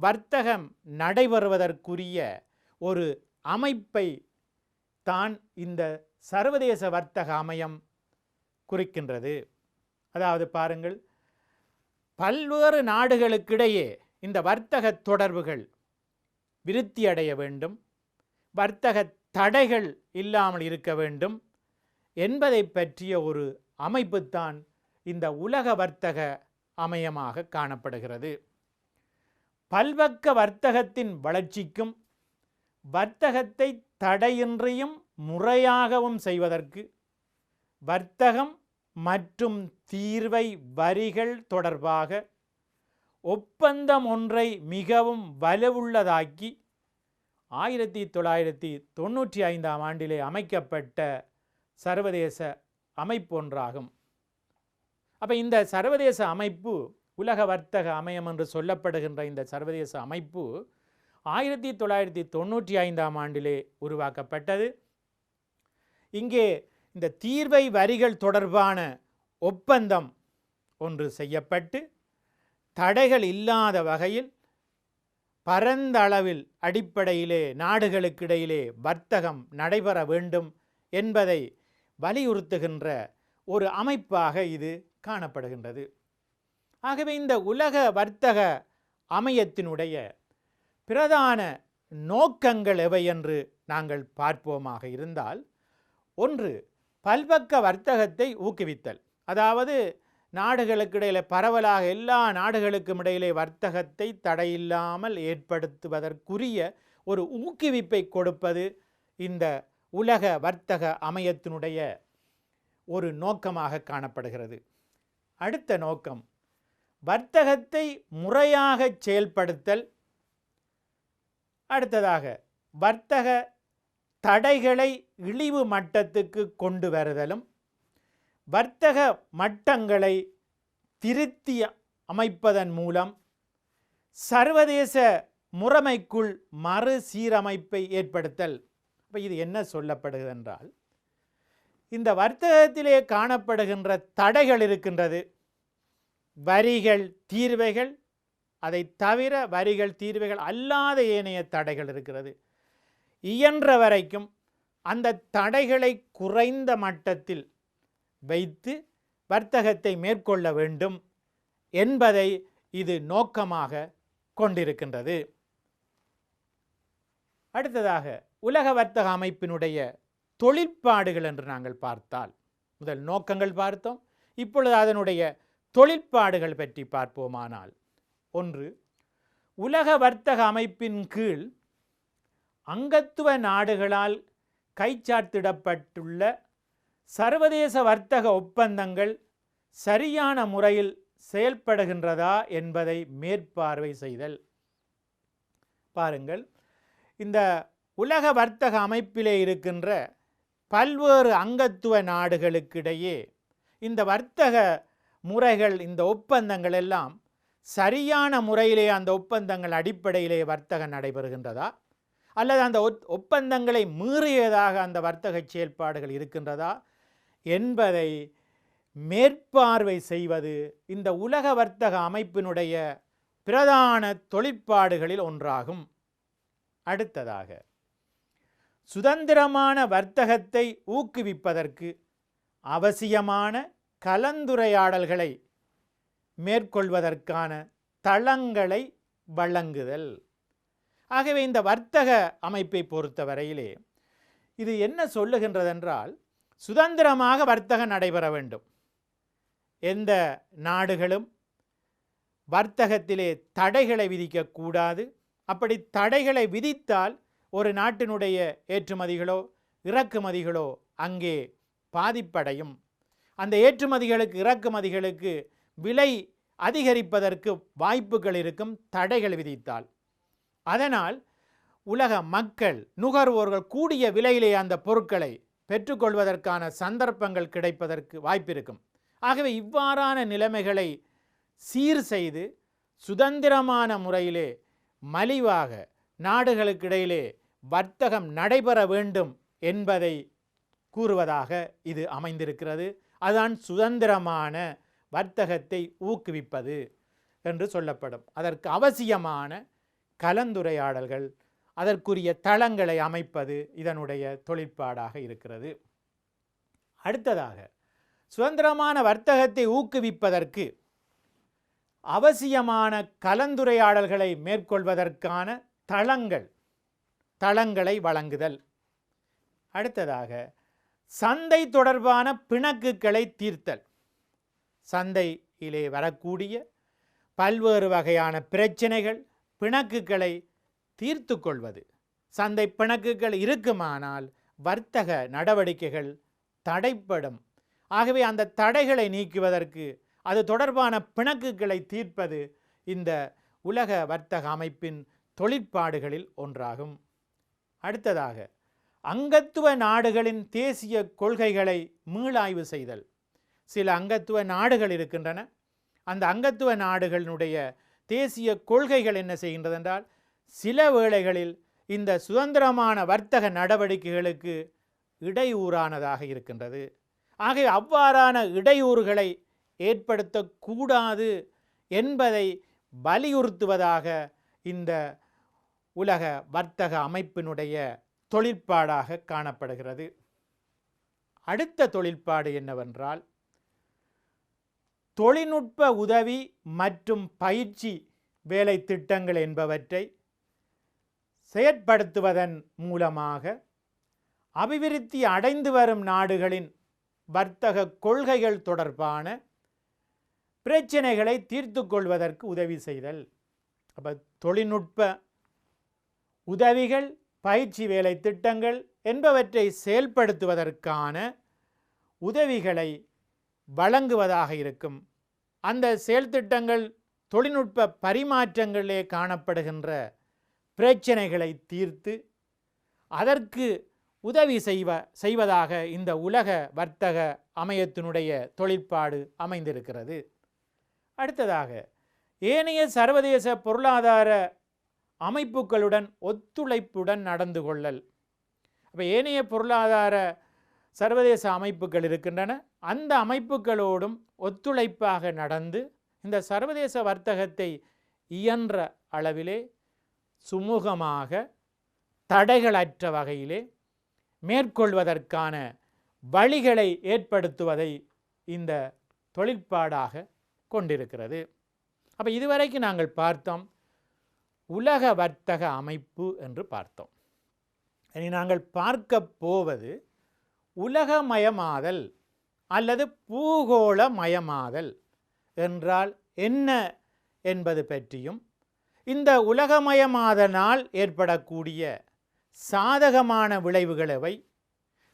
வர்த்தகம் நடைபெறுவதற்குரிய ஒரு அமைப்பை தான் இந்த சர்வதேச வர்த்தக அமையம் குறிக்கின்றது. அதாவது பாருங்கள், பல்வேறு நாடுகளுக்கிடையே இந்த வர்த்தக தொடர்புகள் விருத்தி அடைய வேண்டும், வர்த்தக தடைகள் இல்லாமல் இருக்க வேண்டும் என்பதை பற்றிய ஒரு அமைப்புத்தான் இந்த உலக வர்த்தக அமையமாக காணப்படுகிறது. பல்பக்க வர்த்தகத்தின் வளர்ச்சிக்கும் வர்த்தகத்தை தடையின்றியும் முறையாகவும் செய்வதற்கு வர்த்தகம் மற்றும் தீர்வை வரிகள் தொடர்பாக ஒப்பந்தம் ஒன்றை மிகவும் வலுவுள்ளதாக்கி 1995 ஆண்டிலே அமைக்கப்பட்ட சர்வதேச அமைப்பு ஒன்றாகும். அப்போ இந்த சர்வதேச அமைப்பு, உலக வர்த்தக அமையம் என்று சொல்லப்படுகின்ற இந்த சர்வதேச அமைப்பு 1995 ஆண்டிலே உருவாக்கப்பட்டது. இங்கே இந்த தீர்வை வரிகள் தொடர்பான ஒப்பந்தம் ஒன்று செய்யப்பட்டு தடைகள் இல்லாத வகையில் பரந்த அளவில் அடிப்படையிலே நாடுகளுக்கிடையிலே வர்த்தகம் நடைபெற வேண்டும் என்பதை வலியுறுத்துகின்ற ஒரு அமைப்பாக இது காணப்படுகின்றது. ஆகவே இந்த உலக வர்த்தக அமையத்தினுடைய பிரதான நோக்கங்கள் எவை என்று நாங்கள் பார்ப்போமாக இருந்தால், ஒன்று, பல்பக்க வர்த்தகத்தை ஊக்குவித்தல். அதாவது நாடுகளுக்கிடையிலே பரவலாக எல்லா நாடுகளுக்கும் இடையிலே வர்த்தகத்தை தடையில்லாமல் ஏற்படுத்துவதற்குரிய ஒரு ஊக்குவிப்பை கொடுப்பது இந்த உலக வர்த்தக அமையத்தினுடைய ஒரு நோக்கமாக காணப்படுகிறது. அடுத்த நோக்கம், வர்த்தகத்தை முறையாக செயல்படுத்தல். அடுத்ததாக, வர்த்தக தடைகளை இழிவு மட்டத்துக்கு கொண்டு வருதலும், வர்த்தக மட்டங்களை திருத்தி அமைப்பதன் மூலம் சர்வதேச முறைமைக்குள் மறுசீரமைப்பை ஏற்படுத்தல். இப்போ இது என்ன சொல்லப்படுகிறது என்றால், இந்த வர்த்தகத்திலே காணப்படுகின்ற தடைகள் இருக்கின்றது, வரிகள், தீர்வைகள், அதை தவிர வரிகள், தீர்வைகள் அல்லாத ஏனைய தடைகள் இருக்கிறது. இயன்ற வரைக்கும் அந்த தடைகளை குறைந்த மட்டத்தில் வைத்து வர்த்தகத்தை மேற்கொள்ள வேண்டும் என்பதை இது நோக்கமாக கொண்டிருக்கின்றது. அடுத்ததாக, உலக வர்த்தக அமைப்பினுடைய தொழிற்பாடுகள் என்று நாங்கள் பார்த்தால், முதல் நோக்கங்கள் பார்த்தோம், இப்பொழுது அதனுடைய தொழிற்பாடுகள் பற்றி பார்ப்போமானால், ஒன்று, உலக வர்த்தக அமைப்பின் கீழ் அங்கத்துவ நாடுகளால் கைச்சாத்திடப்பட்டுள்ள சர்வதேச வர்த்தக ஒப்பந்தங்கள் சரியான முறையில் செயல்படுகின்றதா என்பதை மேற்பார்வை செய்தல். பாருங்கள், இந்த உலக வர்த்தக அமைப்பிலே இருக்கின்ற பல்வேறு அங்கத்துவ நாடுகளுக்கிடையே இந்த வர்த்தக முறைகள், இந்த ஒப்பந்தங்கள் எல்லாம் சரியான முறையிலே அந்த ஒப்பந்தங்கள் அடிப்படையிலே வர்த்தகம் நடைபெறுகின்றதா, அல்லது அந்த ஒப்பந்தங்களை மீறியதாக அந்த வர்த்தக செயல்பாடுகள் இருக்கின்றதா என்பதை மேற்பார்வை செய்வது இந்த உலக வர்த்தக அமைப்பினுடைய பிரதான தொழிற்பாடுகளில் ஒன்றாகும். அடுத்ததாக, சுதந்திரமான வர்த்தகத்தை ஊக்குவிப்பதற்கு அவசியமான கலந்துரையாடல்களை மேற்கொள்வதற்கான தளங்களை வழங்குதல். ஆகவே இந்த வர்த்தக அமைப்பை பொறுத்தவரையிலே இது என்ன சொல்லுகின்றதென்றால், சுதந்திரமாக வர்த்தகம் நடைபெற வேண்டும். எந்த நாடுகளும் வர்த்தகத்திலே தடைகளை விதிக்கக்கூடாது. அப்படி தடைகளை விதித்தால் ஒரு நாட்டினுடைய ஏற்றுமதிகளோ இறக்குமதிகளோ அங்கே பாதிப்படையும். அந்த ஏற்றுமதிகளுக்கு இறக்குமதிகளுக்கு விலை அதிகரிப்பதற்கு வாய்ப்புகள் இருக்கும் தடைகள் விதித்தால். அதனால் உலக மக்கள் நுகர்வோர்கள் கூடிய விலையிலே அந்த பொருட்களை பெற்றுக்கொள்வதற்கான சந்தர்ப்பங்கள் கிடைப்பதற்கு வாய்ப்பிருக்கும். ஆகவே இவ்வாறான நிலைமைகளை சீர் செய்து சுதந்திரமான முறையிலே மலிவாக நாடுகளுக்கிடையிலே வர்த்தகம் நடைபெற வேண்டும் என்பதை கூறுவதாக இது அமைந்திருக்கிறது. அதுதான் சுதந்திரமான வர்த்தகத்தை ஊக்குவிப்பது என்று சொல்லப்படும். அதற்கு அவசியமான கலந்துரையாடல்கள், அதற்குரிய தளங்களை அமைப்பது இதனுடைய தொழிற்பாடாக இருக்கிறது. அடுத்ததாக சுதந்திரமான வர்த்தகத்தை ஊக்குவிப்பதற்கு அவசியமான கலந்துரையாடல்களை மேற்கொள்வதற்கான தளங்களை வழங்குதல். அடுத்ததாக சந்தை தொடர்பான பிணக்குகளை தீர்த்தல். சந்தையிலே வரக்கூடிய பல்வேறு வகையான பிரச்சனைகள், பிணக்குகளை தீர்த்து கொள்வது. சந்தை பிணக்குகள் இருக்குமானால் வர்த்தக நடவடிக்கைகள் தடைப்படும். ஆகவே அந்த தடைகளை நீக்குவதற்கு அது தொடர்பான பிணக்குகளை தீர்ப்பது இந்த உலக வர்த்தக அமைப்பின் தொழிற்பாடுகளில் ஒன்றாகும். அடுத்ததாக அங்கத்துவ நாடுகளின் தேசிய கொள்கைகளை மீளாய்வு செய்தல். சில அங்கத்துவ நாடுகள் இருக்கின்றன. அந்த அங்கத்துவ நாடுகளினுடைய தேசிய கொள்கைகள் என்ன செய்கின்றது என்றால், சில வேளைகளில் இந்த சுதந்திரமான வர்த்தக நடவடிக்கைகளுக்கு இடையூறானதாக இருக்கின்றது. ஆகவே அவ்வாறான இடையூறுகளை ஏற்படுத்தக்கூடாது என்பதை வலியுறுத்துவதாக இந்த உலக வர்த்தக அமைப்பினுடைய தொழிற்பாடாக காணப்படுகிறது. அடுத்த தொழிற்பாடு என்னவென்றால், தொழில்நுட்ப உதவி மற்றும் பயிற்சி வேலை திட்டங்கள் என்பவற்றை செயற்படுத்துவதன் மூலமாக அபிவிருத்தி அடைந்து வரும் நாடுகளின் வர்த்தக கொள்கைகள் தொடர்பான பிரச்சனைகளை தீர்த்து கொள்வதற்கு உதவி செய்தல். அப்போ தொழில்நுட்ப உதவிகள், பயிற்சி வேலை திட்டங்கள் என்பவற்றை செயல்படுத்துவதற்கான உதவிகளை வழங்குவதாக இருக்கும். அந்த செயல்திட்டங்கள் தொழில்நுட்ப பரிமாற்றங்களிலே காணப்படுகின்ற பிரச்சனைகளை தீர்த்து அதற்கு உதவி செய்வதாக இந்த உலக வர்த்தக அமையத்தினுடைய தொழிற்பாடு அமைந்திருக்கிறது. அடுத்ததாக ஏனைய சர்வதேச பொருளாதார அமைப்புகளுடன் ஒத்துழைப்புடன் நடந்து கொள்ளல். அப்போ ஏனைய பொருளாதார சர்வதேச அமைப்புகள் இருக்கின்றன. அந்த அமைப்புகளோடும் ஒத்துழைப்பாக நடந்து இந்த சர்வதேச வர்த்தகத்தை இயன்ற அளவிலே சுமூகமாக தடைகளற்ற வகையிலே மேற்கொள்வதற்கான வழிகளை ஏற்படுத்துவதை இந்த தொழிற்பாடாக கொண்டிருக்கிறது. அப்போ இதுவரைக்கும் நாங்கள் பார்த்தோம் உலக வர்த்தக அமைப்பு என்று பார்த்தோம். இனி நாங்கள் பார்க்க போவது உலகமயமாதல் அல்லது பூகோளமயமாதல் என்றால் என்ன என்பது பற்றியும், இந்த உலகமயமாதனால் ஏற்படக்கூடிய சாதகமான விளைவுகளவை,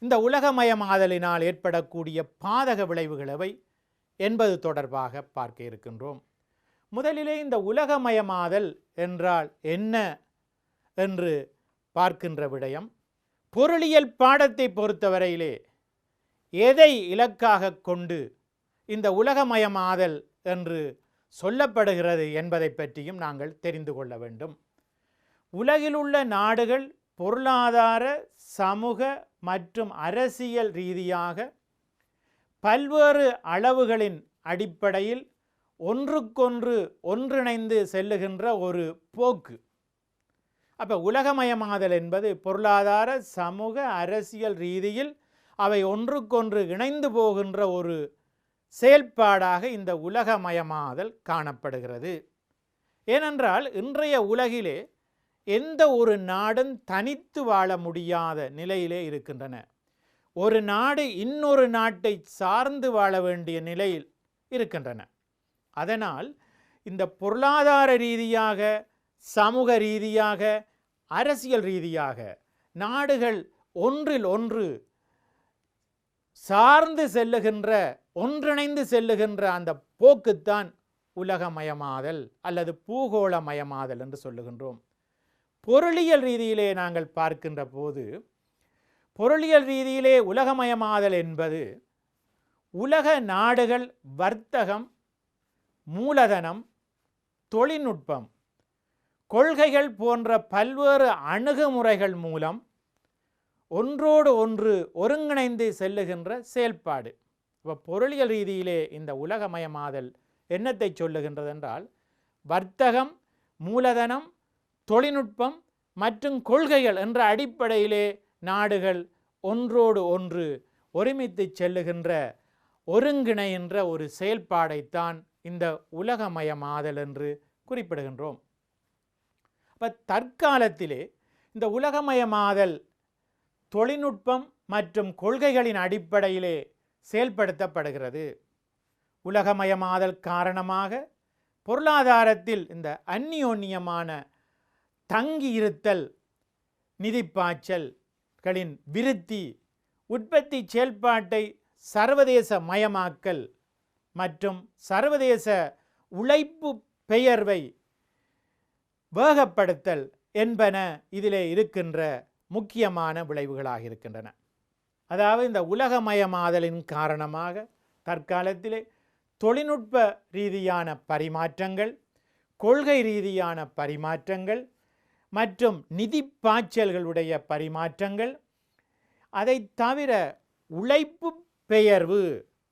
இந்த உலகமயமாதலினால் ஏற்படக்கூடிய பாதக விளைவுகளவை என்பது தொடர்பாக பார்க்க இருக்கின்றோம். முதலிலே இந்த உலகமயமாதல் என்றால் என்ன என்று பார்க்கின்ற விடயம், பொருளியல் பாடத்தை பொறுத்தவரையிலே எதை இலக்காக கொண்டு இந்த உலகமயமாதல் என்று சொல்லப்படுகிறது என்பதை பற்றியும் நாங்கள் தெரிந்து கொள்ள வேண்டும். உலகிலுள்ள நாடுகள் பொருளாதார, சமூக மற்றும் அரசியல் ரீதியாக பல்வேறு அளவுகளின் அடிப்படையில் ஒன்றுக்கொன்று ஒன்றிணைந்து செல்லுகின்ற ஒரு போக்கு. அப்போ உலகமயமாதல் என்பது பொருளாதார, சமூக, அரசியல் ரீதியில் அவை ஒன்றுக்கொன்று இணைந்து போகின்ற ஒரு செயல்பாடாக இந்த உலகமயமாதல் காணப்படுகிறது. ஏனென்றால் இன்றைய உலகிலே எந்த ஒரு நாடும் தனித்து வாழ முடியாத நிலையிலே இருக்கின்றன. ஒரு நாடு இன்னொரு நாட்டை சார்ந்து வாழ வேண்டிய நிலையில் இருக்கின்றன. அதனால் இந்த பொருளாதார ரீதியாக, சமூக ரீதியாக, அரசியல் ரீதியாக நாடுகள் ஒன்றில் ஒன்று சார்ந்து செல்லுகின்ற, ஒன்றிணைந்து செல்லுகின்ற அந்த போக்குத்தான் உலகமயமாதல் அல்லது பூகோளமயமாதல் என்று சொல்லுகின்றோம். பொருளியல் ரீதியிலே நாங்கள் பார்க்கின்ற போது, பொருளியல் ரீதியிலே உலகமயமாதல் என்பது உலக நாடுகள் வர்த்தகம், மூலதனம், தொழில்நுட்பம், கொள்கைகள் போன்ற பல்வேறு அணுகுமுறைகள் மூலம் ஒன்றோடு ஒன்று ஒருங்கிணைந்து செல்லுகின்ற செயல்பாடு. இப்போ பொருளியல் ரீதியிலே இந்த உலகமயமாதல் என்னத்தை சொல்லுகின்றது என்றால், வர்த்தகம், மூலதனம், தொழில்நுட்பம் மற்றும் கொள்கைகள் என்ற அடிப்படையிலே நாடுகள் ஒன்றோடு ஒன்று ஒருமித்து செல்லுகின்ற, ஒருங்கிணைகின்ற ஒரு செயல்பாடைத்தான் இந்த உலகமயமாதல் என்று குறிப்பிடுகின்றோம். அப்போ தற்காலத்திலே இந்த உலகமயமாதல் தொழில்நுட்பம் மற்றும் கொள்கைகளின் அடிப்படையிலே செயல்படுத்தப்படுகிறது. உலகமயமாதல் காரணமாக பொருளாதாரத்தில் இந்த அந்நியோன்யமான தங்கியிருத்தல், நிதிப்பாய்ச்சல்களின் விருத்தி, உற்பத்தி செயல்பாட்டை சர்வதேச மயமாக்கல் மற்றும் சர்வதேச உழைப்பு பெயர்வை வேகப்படுத்தல் என்பன இதிலே இருக்கின்ற முக்கியமான விளைவுகளாக இருக்கின்றன. அதாவது இந்த உலகமயமாதலின் காரணமாக தற்காலத்திலே தொழில்நுட்ப ரீதியான பரிமாற்றங்கள், கொள்கை ரீதியான பரிமாற்றங்கள் மற்றும் நிதி பாய்ச்சல்களுடைய பரிமாற்றங்கள், அதை தவிர உழைப்பு பெயர்வு,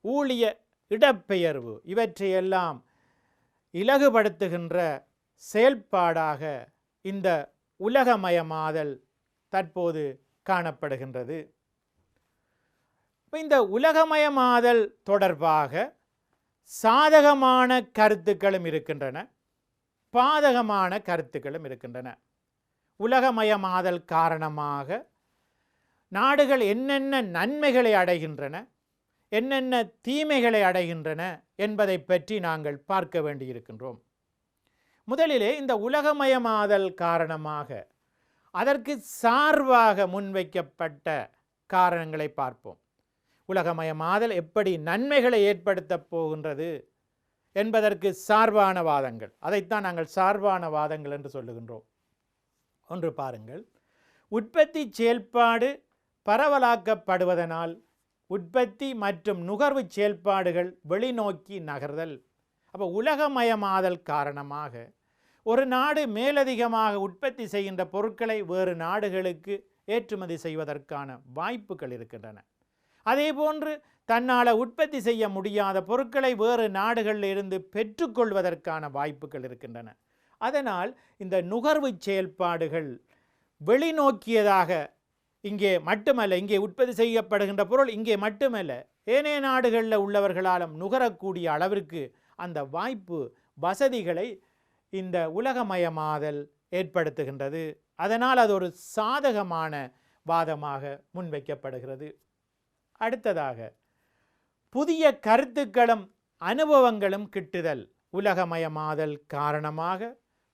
ஊழிய இடப்பெயர்வு இவற்றையெல்லாம் இலகுபடுத்துகின்ற செயல்பாடாக இந்த உலகமயமாதல் தற்போது காணப்படுகின்றது. இந்த உலகமயமாதல் தொடர்பாக சாதகமான கருத்துக்களும் இருக்கின்றன, பாதகமான கருத்துக்களும் இருக்கின்றன. உலகமயமாதல் காரணமாக நாடுகள் என்னென்ன நன்மைகளை அடைகின்றன, என்னென்ன தீமைகளை அடைகின்றன என்பதை பற்றி நாங்கள் பார்க்க வேண்டியிருக்கின்றோம். முதலிலே இந்த உலகமயமாதல் காரணமாக அதற்கு சார்பாக முன்வைக்கப்பட்ட காரணங்களை பார்ப்போம். உலகமயமாதல் எப்படி நன்மைகளை ஏற்படுத்தப் போகின்றது என்பதற்கு சார்பான வாதங்கள், அதைத்தான் நாங்கள் சார்பான வாதங்கள் என்று சொல்லுகின்றோம். ஒன்று பாருங்கள், உற்பத்தி செயல்பாடு பரவலாக்கப்படுவதனால் உற்பத்தி மற்றும் நுகர்வு செயல்பாடுகள் வெளிநோக்கி நகர்தல். அப்போ உலகமயமாதல் காரணமாக ஒரு நாடு மேலதிகமாக உற்பத்தி செய்கின்ற பொருட்களை வேறு நாடுகளுக்கு ஏற்றுமதி செய்வதற்கான வாய்ப்புகள் இருக்கின்றன. அதே போன்று தன்னால் உற்பத்தி செய்ய முடியாத பொருட்களை வேறு நாடுகளில் இருந்து பெற்றுக்கொள்வதற்கான வாய்ப்புகள் இருக்கின்றன. அதனால் இந்த நுகர்வு செயல்பாடுகள் வெளிநோக்கியதாக இங்கே மட்டுமல்ல, இங்கே உற்பத்தி செய்யப்படுகின்ற பொருள் இங்கே மட்டுமல்ல, ஏனைய நாடுகளில் உள்ளவர்களாலும் நுகரக்கூடிய அளவிற்கு அந்த வாய்ப்பு, வசதிகளை இந்த உலகமயமாதல் ஏற்படுத்துகின்றது. அதனால் அது ஒரு சாதகமான வாதமாக முன்வைக்கப்படுகிறது. அடுத்ததாக, புதிய கருத்துக்களும் அனுபவங்களும் கிட்டுதல். உலகமயமாதல் காரணமாக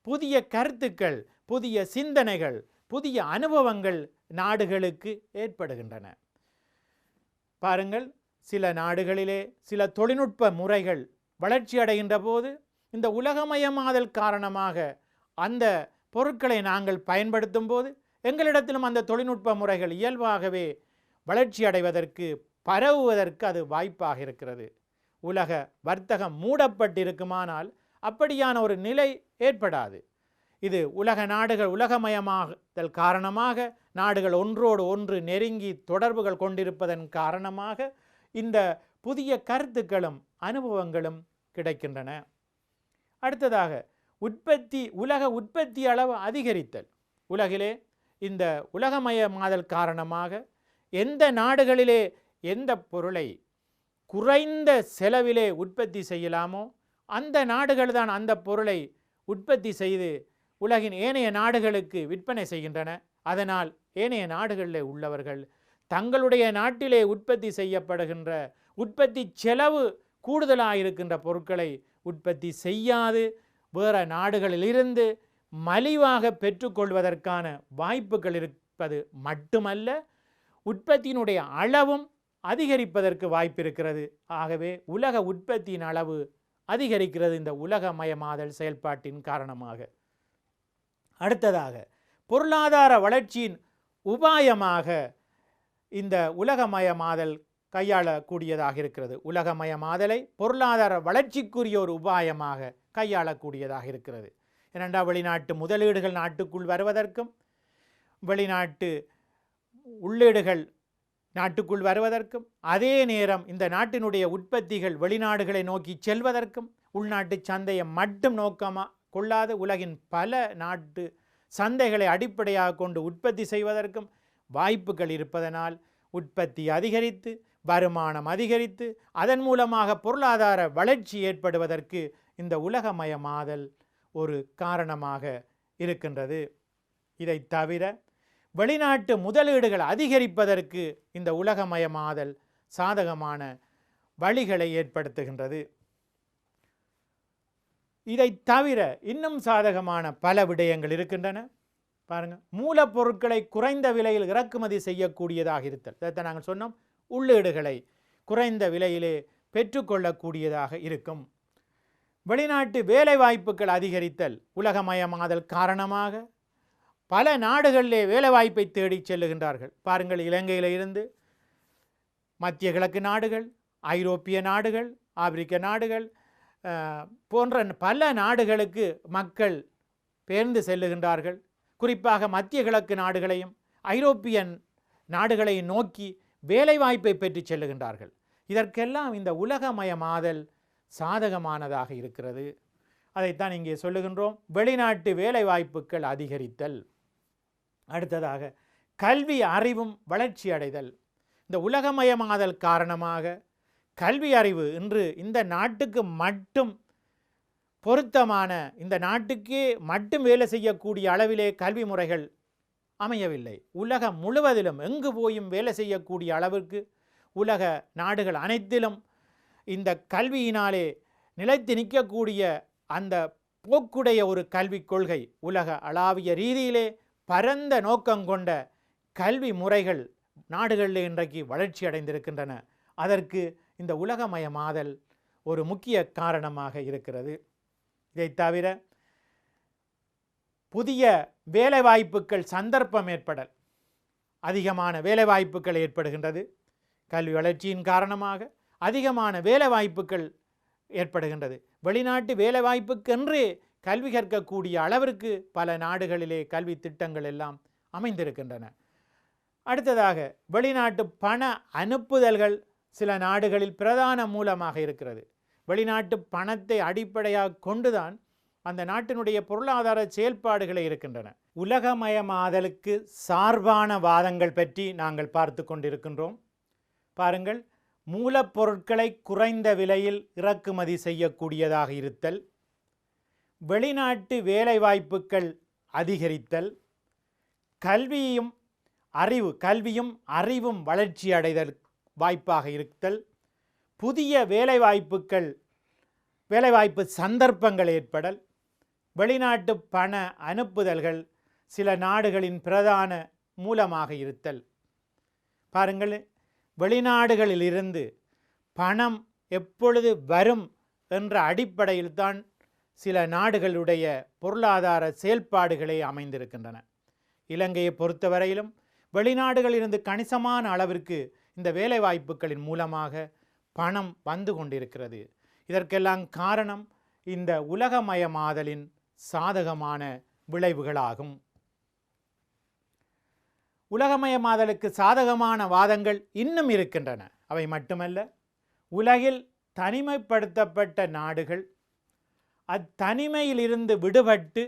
புதிய கருத்துக்கள், புதிய சிந்தனைகள், புதிய அனுபவங்கள் நாடுகளுக்கு ஏற்படுகின்றன. பாருங்கள், சில நாடுகளிலே சில தொழில்நுட்ப முறைகள் வளர்ச்சி அடைகின்ற போது இந்த உலகமயமாதல் காரணமாக அந்த பொருட்களை நாங்கள் பயன்படுத்தும் போது எங்களிடத்திலும் அந்த தொழில்நுட்ப முறைகள் இயல்பாகவே வளர்ச்சி அடைவதற்கு, பரவுவதற்கு அது வாய்ப்பாக இருக்கிறது. உலக வர்த்தகம் மூடப்பட்டிருக்குமானால் அப்படியான ஒரு நிலை ஏற்படாது. இது உலக நாடுகள் உலகமயமாதல் காரணமாக நாடுகள் ஒன்றோடு ஒன்று நெருங்கி தொடர்புகள் கொண்டிருப்பதன் காரணமாக இந்த புதிய கருத்துக்களும் அனுபவங்களும் கிடைக்கின்றன. அடுத்ததாக, உலக உற்பத்தி அளவு அதிகரித்தல். உலகிலே இந்த உலகமயமாதல் காரணமாக எந்த நாடுகளிலே எந்த பொருளை குறைந்த செலவிலே உற்பத்தி செய்யலாமோ அந்த நாடுகள் தான் அந்த பொருளை உற்பத்தி செய்து உலகின் ஏனைய நாடுகளுக்கு விற்பனை செய்கின்றன. அதனால் ஏனைய நாடுகளில் உள்ளவர்கள் தங்களுடைய நாட்டிலே உற்பத்தி செய்யப்படுகின்ற, உற்பத்தி செலவு கூடுதலாக இருக்கின்ற பொருட்களை உற்பத்தி செய்யாது வேறு நாடுகளிலிருந்து மலிவாக பெற்றுக்கொள்வதற்கான வாய்ப்புகள் இருப்பது மட்டுமல்ல, உற்பத்தியினுடைய அளவும் அதிகரிப்பதற்கு வாய்ப்பு இருக்கிறது. ஆகவே உலக உற்பத்தியின் அளவு அதிகரிக்கிறது இந்த உலகமயமாதல் செயல்பாட்டின் காரணமாக. அடுத்ததாக பொருளாதார வளர்ச்சியின் உபாயமாக இந்த உலகமயமாதல் கையாளக்கூடியதாக இருக்கிறது. உலகமயமாதலை பொருளாதார வளர்ச்சிக்குரிய ஒரு உபாயமாக கையாளக்கூடியதாக இருக்கிறது. ஏனென்றால் வெளிநாட்டு முதலீடுகள் நாட்டுக்குள் வருவதற்கும், வெளிநாட்டு உள்ளீடுகள் நாட்டுக்குள் வருவதற்கும், அதே நேரம் இந்த நாட்டினுடைய உற்பத்திகள் வெளிநாடுகளை நோக்கி செல்வதற்கும், உள்நாட்டு சந்தையை மட்டும் நோக்கமாக கொள்ளாது உலகின் பல நாட்டு சந்தைகளை அடிப்படையாக கொண்டு உற்பத்தி செய்வதற்கும் வாய்ப்புகள் இருப்பதனால் உற்பத்தி அதிகரித்து, வருமானம் அதிகரித்து, அதன் மூலமாக பொருளாதார வளர்ச்சி ஏற்படுவதற்கு இந்த உலகமயமாதல் ஒரு காரணமாக இருக்கின்றது. இதை தவிர வெளிநாட்டு முதலீடுகள் அதிகரிப்பதற்கு இந்த உலகமயமாதல் சாதகமான வழிகளை ஏற்படுத்துகின்றது. இதை தவிர இன்னும் சாதகமான பல விடயங்கள் இருக்கின்றன. பாருங்கள், மூலப்பொருட்களை குறைந்த விலையில் இறக்குமதி செய்யக்கூடியதாக இருத்தல். இதை நாங்கள் சொன்னோம், உள்ளீடுகளை குறைந்த விலையிலே பெற்றுக்கொள்ளக்கூடியதாக இருக்கும். வெளிநாட்டு வேலைவாய்ப்புகள் அதிகரித்தல். உலகமயமாதல் காரணமாக பல நாடுகளிலே வேலைவாய்ப்பை தேடி செல்லுகின்றார்கள். பாருங்கள், இலங்கையில் இருந்து மத்திய கிழக்கு நாடுகள், ஐரோப்பிய நாடுகள், ஆப்பிரிக்க நாடுகள் போன்ற பல நாடுகளுக்கு மக்கள் பெயர்ந்து செல்லுகின்றார்கள். குறிப்பாக மத்திய கிழக்கு நாடுகளையும் ஐரோப்பியன் நாடுகளையும் நோக்கி வேலைவாய்ப்பை பெற்று செல்லுகின்றார்கள். இதற்கெல்லாம் இந்த உலகமயமாதல் சாதகமானதாக இருக்கிறது. அதைத்தான் இங்கே சொல்லுகின்றோம், வெளிநாட்டு வேலைவாய்ப்புகள் அதிகரித்தல். அடுத்ததாக கல்வி அறிவும் வளர்ச்சி அடைதல். இந்த உலகமயமாதல் காரணமாக கல்வி அறிவு இன்று இந்த நாட்டுக்கு மட்டும் பொருத்தமான, இந்த நாட்டுக்கே மட்டும் வேலை செய்யக்கூடிய அளவிலே கல்வி முறைகள் அமையவில்லை. உலகம் முழுவதிலும் எங்கு போயும் வேலை செய்யக்கூடிய அளவிற்கு உலக நாடுகள் அனைத்திலும் இந்த கல்வியினாலே நிலைத்து நிற்கக்கூடிய அந்த போக்குடைய ஒரு கல்விக் கொள்கை, உலக அளவிய ரீதியிலே பரந்த நோக்கம் கொண்ட கல்வி முறைகள் நாடுகளில் இன்றைக்கு வளர்ச்சி அடைந்திருக்கின்றன. அதற்கு இந்த உலகமயமாதல் ஒரு முக்கிய காரணமாக இருக்கிறது. இதை தவிர புதிய வேலைவாய்ப்புகள் சந்தர்ப்பம் ஏற்படல். அதிகமான வேலைவாய்ப்புகள் ஏற்படுகின்றது. கல்வி வளர்ச்சியின் காரணமாக அதிகமான வேலைவாய்ப்புகள் ஏற்படுகின்றது. வெளிநாட்டு வேலைவாய்ப்புக்கென்றே கல்வி கற்கக்கூடிய அளவிற்கு பல நாடுகளிலே கல்வி திட்டங்கள் எல்லாம் அமைந்திருக்கின்றன. அடுத்ததாக வெளிநாட்டு பண அனுப்புதல்கள் சில நாடுகளில் பிரதான மூலமாக இருக்கிறது. வெளிநாட்டு பணத்தை அடிப்படையாக கொண்டுதான் அந்த நாட்டினுடைய பொருளாதார செயல்பாடுகளை இருக்கின்றன. உலகமயமாதலுக்கு சார்பான வாதங்கள் பற்றி நாங்கள் பார்த்து கொண்டிருக்கின்றோம். பாருங்கள், மூலப்பொருட்களை குறைந்த விலையில் இறக்குமதி செய்யக்கூடியதாக இருத்தல், வெளிநாட்டு வேலைவாய்ப்புகள் அதிகரித்தல், கல்வியும் அறிவும் வளர்ச்சி அடைதல் வாய்ப்பாக இருத்தல், புதிய வேலைவாய்ப்பு சந்தர்ப்பங்கள் ஏற்படல், வெளிநாட்டு பண அனுப்புதல்கள் சில நாடுகளின் பிரதான மூலமாக இருத்தல். பாருங்கள், வெளிநாடுகளிலிருந்து பணம் எப்பொழுது வரும் என்ற அடிப்படையில்தான் சில நாடுகளுடைய பொருளாதார செயல்பாடுகளே அமைந்திருக்கின்றன. இலங்கையை பொறுத்தவரையிலும் வெளிநாடுகளிலிருந்து கணிசமான அளவிற்கு இந்த வேலைவாய்ப்புகளின் மூலமாக பணம் வந்து கொண்டிருக்கிறது. இதற்கெல்லாம் காரணம் இந்த உலகமயமாதலின் சாதகமான விளைவுகளாகும். உலகமயமாதலுக்கு சாதகமான வாதங்கள் இன்னும் இருக்கின்றன. அவை மட்டுமல்ல, உலகில் தனிமைப்படுத்தப்பட்ட நாடுகள் அத்தனிமையிலிருந்து விடுபட்டு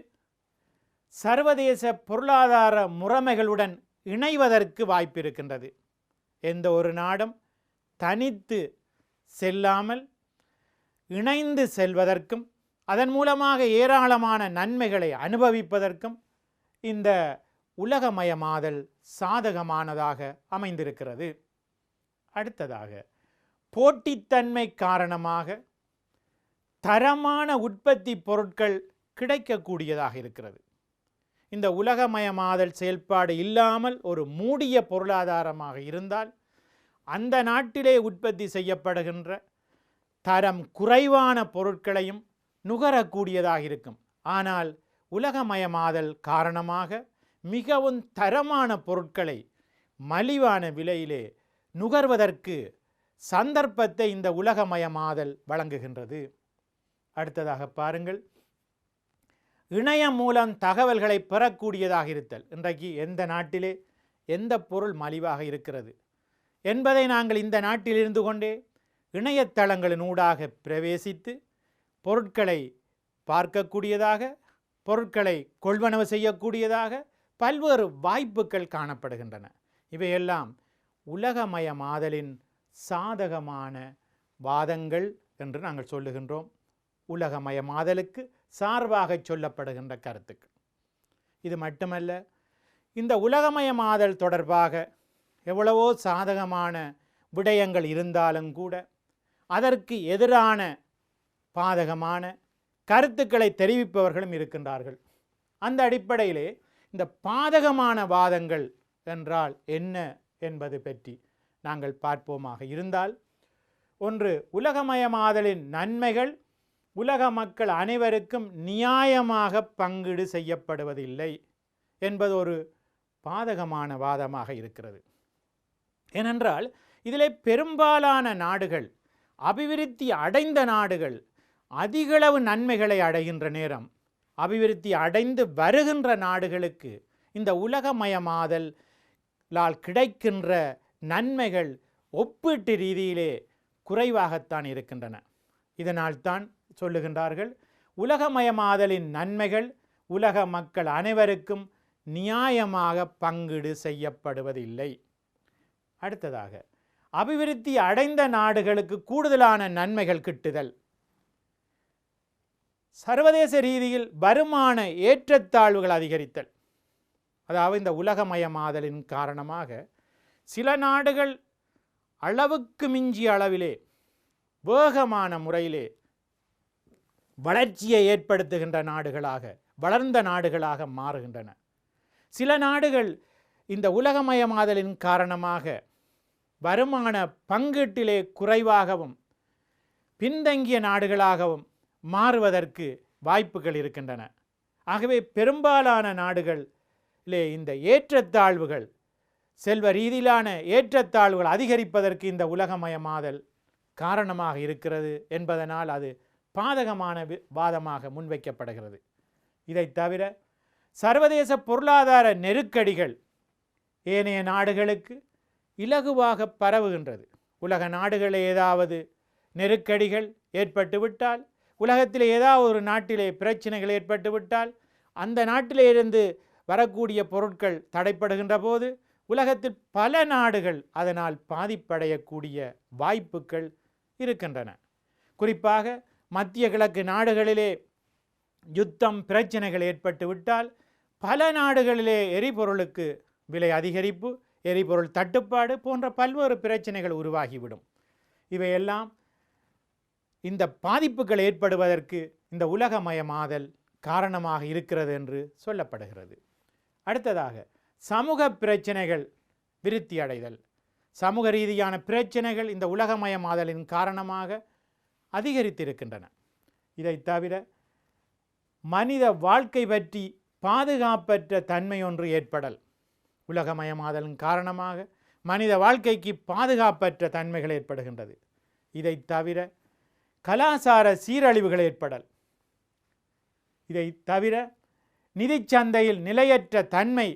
சர்வதேச பொருளாதார முறைமைகளுடன் இணைவதற்கு வாய்ப்பு இருக்கின்றது. எந்த ஒரு நாடும் தனித்து செல்லாமல் இணைந்து செல்வதற்கும் அதன் மூலமாக ஏராளமான நன்மைகளை அனுபவிப்பதற்கும் இந்த உலகமயமாதல் சாதகமானதாக அமைந்திருக்கிறது. அடுத்ததாக போட்டித்தன்மை காரணமாக தரமான உற்பத்தி பொருட்கள் கிடைக்கக்கூடியதாக இருக்கிறது. இந்த உலகமயமாதல் செயல்பாடு இல்லாமல் ஒரு மூடிய பொருளாதாரமாக இருந்தால் அந்த நாட்டிலே உற்பத்தி செய்யப்படுகின்ற தரம் குறைவான பொருட்களையும் நுகரக்கூடியதாக இருக்கும். ஆனால் உலகமயமாதல் காரணமாக மிகவும் தரமான பொருட்களை மலிவான விலையிலே நுகர்வதற்கு சந்தர்ப்பத்தை இந்த உலகமயமாதல் வழங்குகின்றது. அடுத்ததாக பாருங்கள், இணையம் மூலம் தகவல்களை பெறக்கூடியதாக இருத்தல். இன்றைக்கு எந்த நாட்டிலே எந்த பொருள் மலிவாக இருக்கிறது என்பதை நாங்கள் இந்த நாட்டில் இருந்து கொண்டே இணையதளங்களின் ஊடாக பிரவேசித்து பொருட்களை பார்க்கக்கூடியதாக, பொருட்களை கொள்வனவு செய்யக்கூடியதாக பல்வேறு வாய்ப்புகள் காணப்படுகின்றன. இவையெல்லாம் உலகமயமாதலின் சாதகமான வாதங்கள் என்று நாங்கள் சொல்லுகின்றோம். உலகமயமாதலுக்கு சார்பாக சொல்லப்படுகின்ற கருத்துக்கள். இது மட்டுமல்ல, இந்த உலகமயமாதல் தொடர்பாக எவ்வளவோ சாதகமான விடயங்கள் இருந்தாலும் கூட அதற்கு எதிரான பாதகமான கருத்துக்களை தெரிவிப்பவர்களும் இருக்கின்றார்கள். அந்த அடிப்படையிலே இந்த பாதகமான வாதங்கள் என்றால் என்ன என்பது பற்றி நாங்கள் பார்ப்போமாக இருந்தால், ஒன்று, உலகமயமாதலின் நன்மைகள் உலக மக்கள் அனைவருக்கும் நியாயமாக பங்கீடு செய்யப்படுவதில்லை என்பது ஒரு பாதகமான வாதமாக இருக்கிறது. ஏனென்றால் இதிலே பெரும்பாலான நாடுகள், அபிவிருத்தி அடைந்த நாடுகள் அதிகளவு நன்மைகளை அடைகின்ற நேரம், அபிவிருத்தி அடைந்து வருகின்ற நாடுகளுக்கு இந்த உலகமயமாதலால் கிடைக்கின்ற நன்மைகள் ஒப்பீட்டு ரீதியிலே குறைவாகத்தான் இருக்கின்றன. இதனால்தான் சொல்லுகின்றார்கள், உலகமயமாதலின் நன்மைகள் உலக மக்கள் அனைவருக்கும் நியாயமாக பங்கீடு செய்யப்படுவதில்லை. அடுத்ததாக, அபிவிருத்தி அடைந்த நாடுகளுக்கு கூடுதலான நன்மைகள் கிட்டுதல். சர்வதேச ரீதியில் வருமான ஏற்றத்தாழ்வுகள் அதிகரித்தல். அதாவது இந்த உலகமயமாதலின் காரணமாக சில நாடுகள் அளவுக்கு மிஞ்சிய அளவிலே வேகமான முறையிலே வளர்ச்சியை ஏற்படுத்துகின்ற நாடுகளாக, வளர்ந்த நாடுகளாக மாறுகின்றன. சில நாடுகள் இந்த உலகமயமாதலின் காரணமாக வருமான பங்கீட்டிலே குறைவாகவும் பின்தங்கிய நாடுகளாகவும் மாறுவதற்கு வாய்ப்புகள் இருக்கின்றன. ஆகவே பெரும்பாலான நாடுகளிலே இந்த ஏற்றத்தாழ்வுகள், செல்வ ரீதியிலான ஏற்றத்தாழ்வுகள் அதிகரிப்பதற்கு இந்த உலகமயமாதல் காரணமாக இருக்கிறது என்பதனால் அது பாதகமான வாதமாக முன்வைக்கப்படுகிறது. இதை தவிர சர்வதேச பொருளாதார நெருக்கடிகள் ஏனைய நாடுகளுக்கு இலகுவாக பரவுகின்றது. உலக நாடுகளில் ஏதாவது நெருக்கடிகள் ஏற்பட்டுவிட்டால், உலகத்தில் ஏதாவது ஒரு நாட்டிலே பிரச்சனைகள் ஏற்பட்டுவிட்டால், அந்த நாட்டிலே இருந்து வரக்கூடிய பொருட்கள் தடைப்படுகின்ற போது உலகத்தில் பல நாடுகள் அதனால் பாதிப்படையக்கூடிய வாய்ப்புகள் இருக்கின்றன. குறிப்பாக மத்திய கிழக்கு நாடுகளிலே யுத்தம், பிரச்சனைகள் ஏற்பட்டுவிட்டால் பல நாடுகளிலே எரிபொருளுக்கு விலை அதிகரிப்பு, எரிபொருள் தட்டுப்பாடு போன்ற பல்வேறு பிரச்சனைகள் உருவாகிவிடும். இவையெல்லாம் இந்த பாதிப்புகள் ஏற்படுவதற்கு இந்த உலகமயமாதல் காரணமாக இருக்கிறது என்று சொல்லப்படுகிறது. அடுத்ததாக, சமூக பிரச்சனைகள் விருத்தி அடைதல். சமூக ரீதியான பிரச்சனைகள் இந்த உலகமயமாதலின் காரணமாக அதிகரித்திருக்கின்றன. இதை தவிர மனித வாழ்க்கை பற்றி பாதுகாப்பற்ற தன்மை ஒன்று ஏற்படல். உலகமயமாதலின் காரணமாக மனித வாழ்க்கைக்கு பாதுகாப்பற்ற தன்மைகள் ஏற்படுகின்றது. இதை தவிர கலாச்சார சீரழிவுகள் ஏற்படல். இதை தவிர நிதிச்சந்தையில் நிலையற்ற தன்மை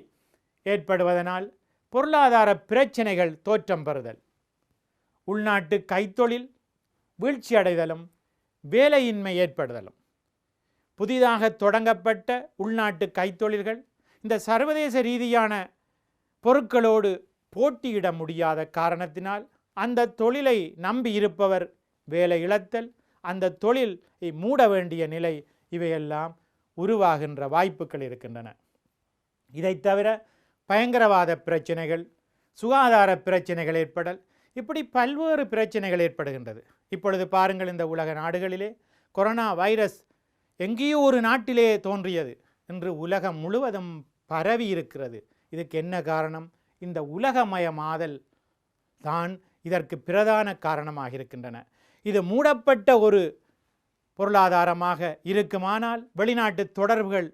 ஏற்படுவதனால் பொருளாதார பிரச்சனைகள் தோற்றம் பெறுதல், உள்நாட்டு கைத்தொழில் வீழ்ச்சி அடைதலும் வேலையின்மை ஏற்படுதலும். புதிதாக தொடங்கப்பட்ட உள்நாட்டு கைத்தொழில்கள் இந்த சர்வதேச ரீதியான பொருட்களோடு போட்டியிட முடியாத காரணத்தினால் அந்த தொழிலை நம்பி இருப்பவர் வேலை இழத்தல், அந்த தொழிலை மூட வேண்டிய நிலை, இவையெல்லாம் உருவாகின்ற வாய்ப்புகள் இருக்கின்றன. இதை தவிர பயங்கரவாத பிரச்சனைகள், சுகாதார பிரச்சனைகள் ஏற்படல், இப்படி பல்வேறு பிரச்சனைகள் ஏற்படுகின்றது. இப்பொழுது பாருங்கள், இந்த உலக நாடுகளிலே கொரோனா வைரஸ் எங்கேயோ ஒரு நாட்டிலே தோன்றியது, இன்று உலகம் முழுவதும் பரவி இருக்கிறது. இதுக்கு என்ன காரணம்? இந்த உலகமயமாதல் தான் இதற்கு பிரதான காரணமாக இருக்கின்றன. இது மூடப்பட்ட ஒரு பொருளாதாரமாக இருக்குமானால், வெளிநாட்டு தொடர்புகள்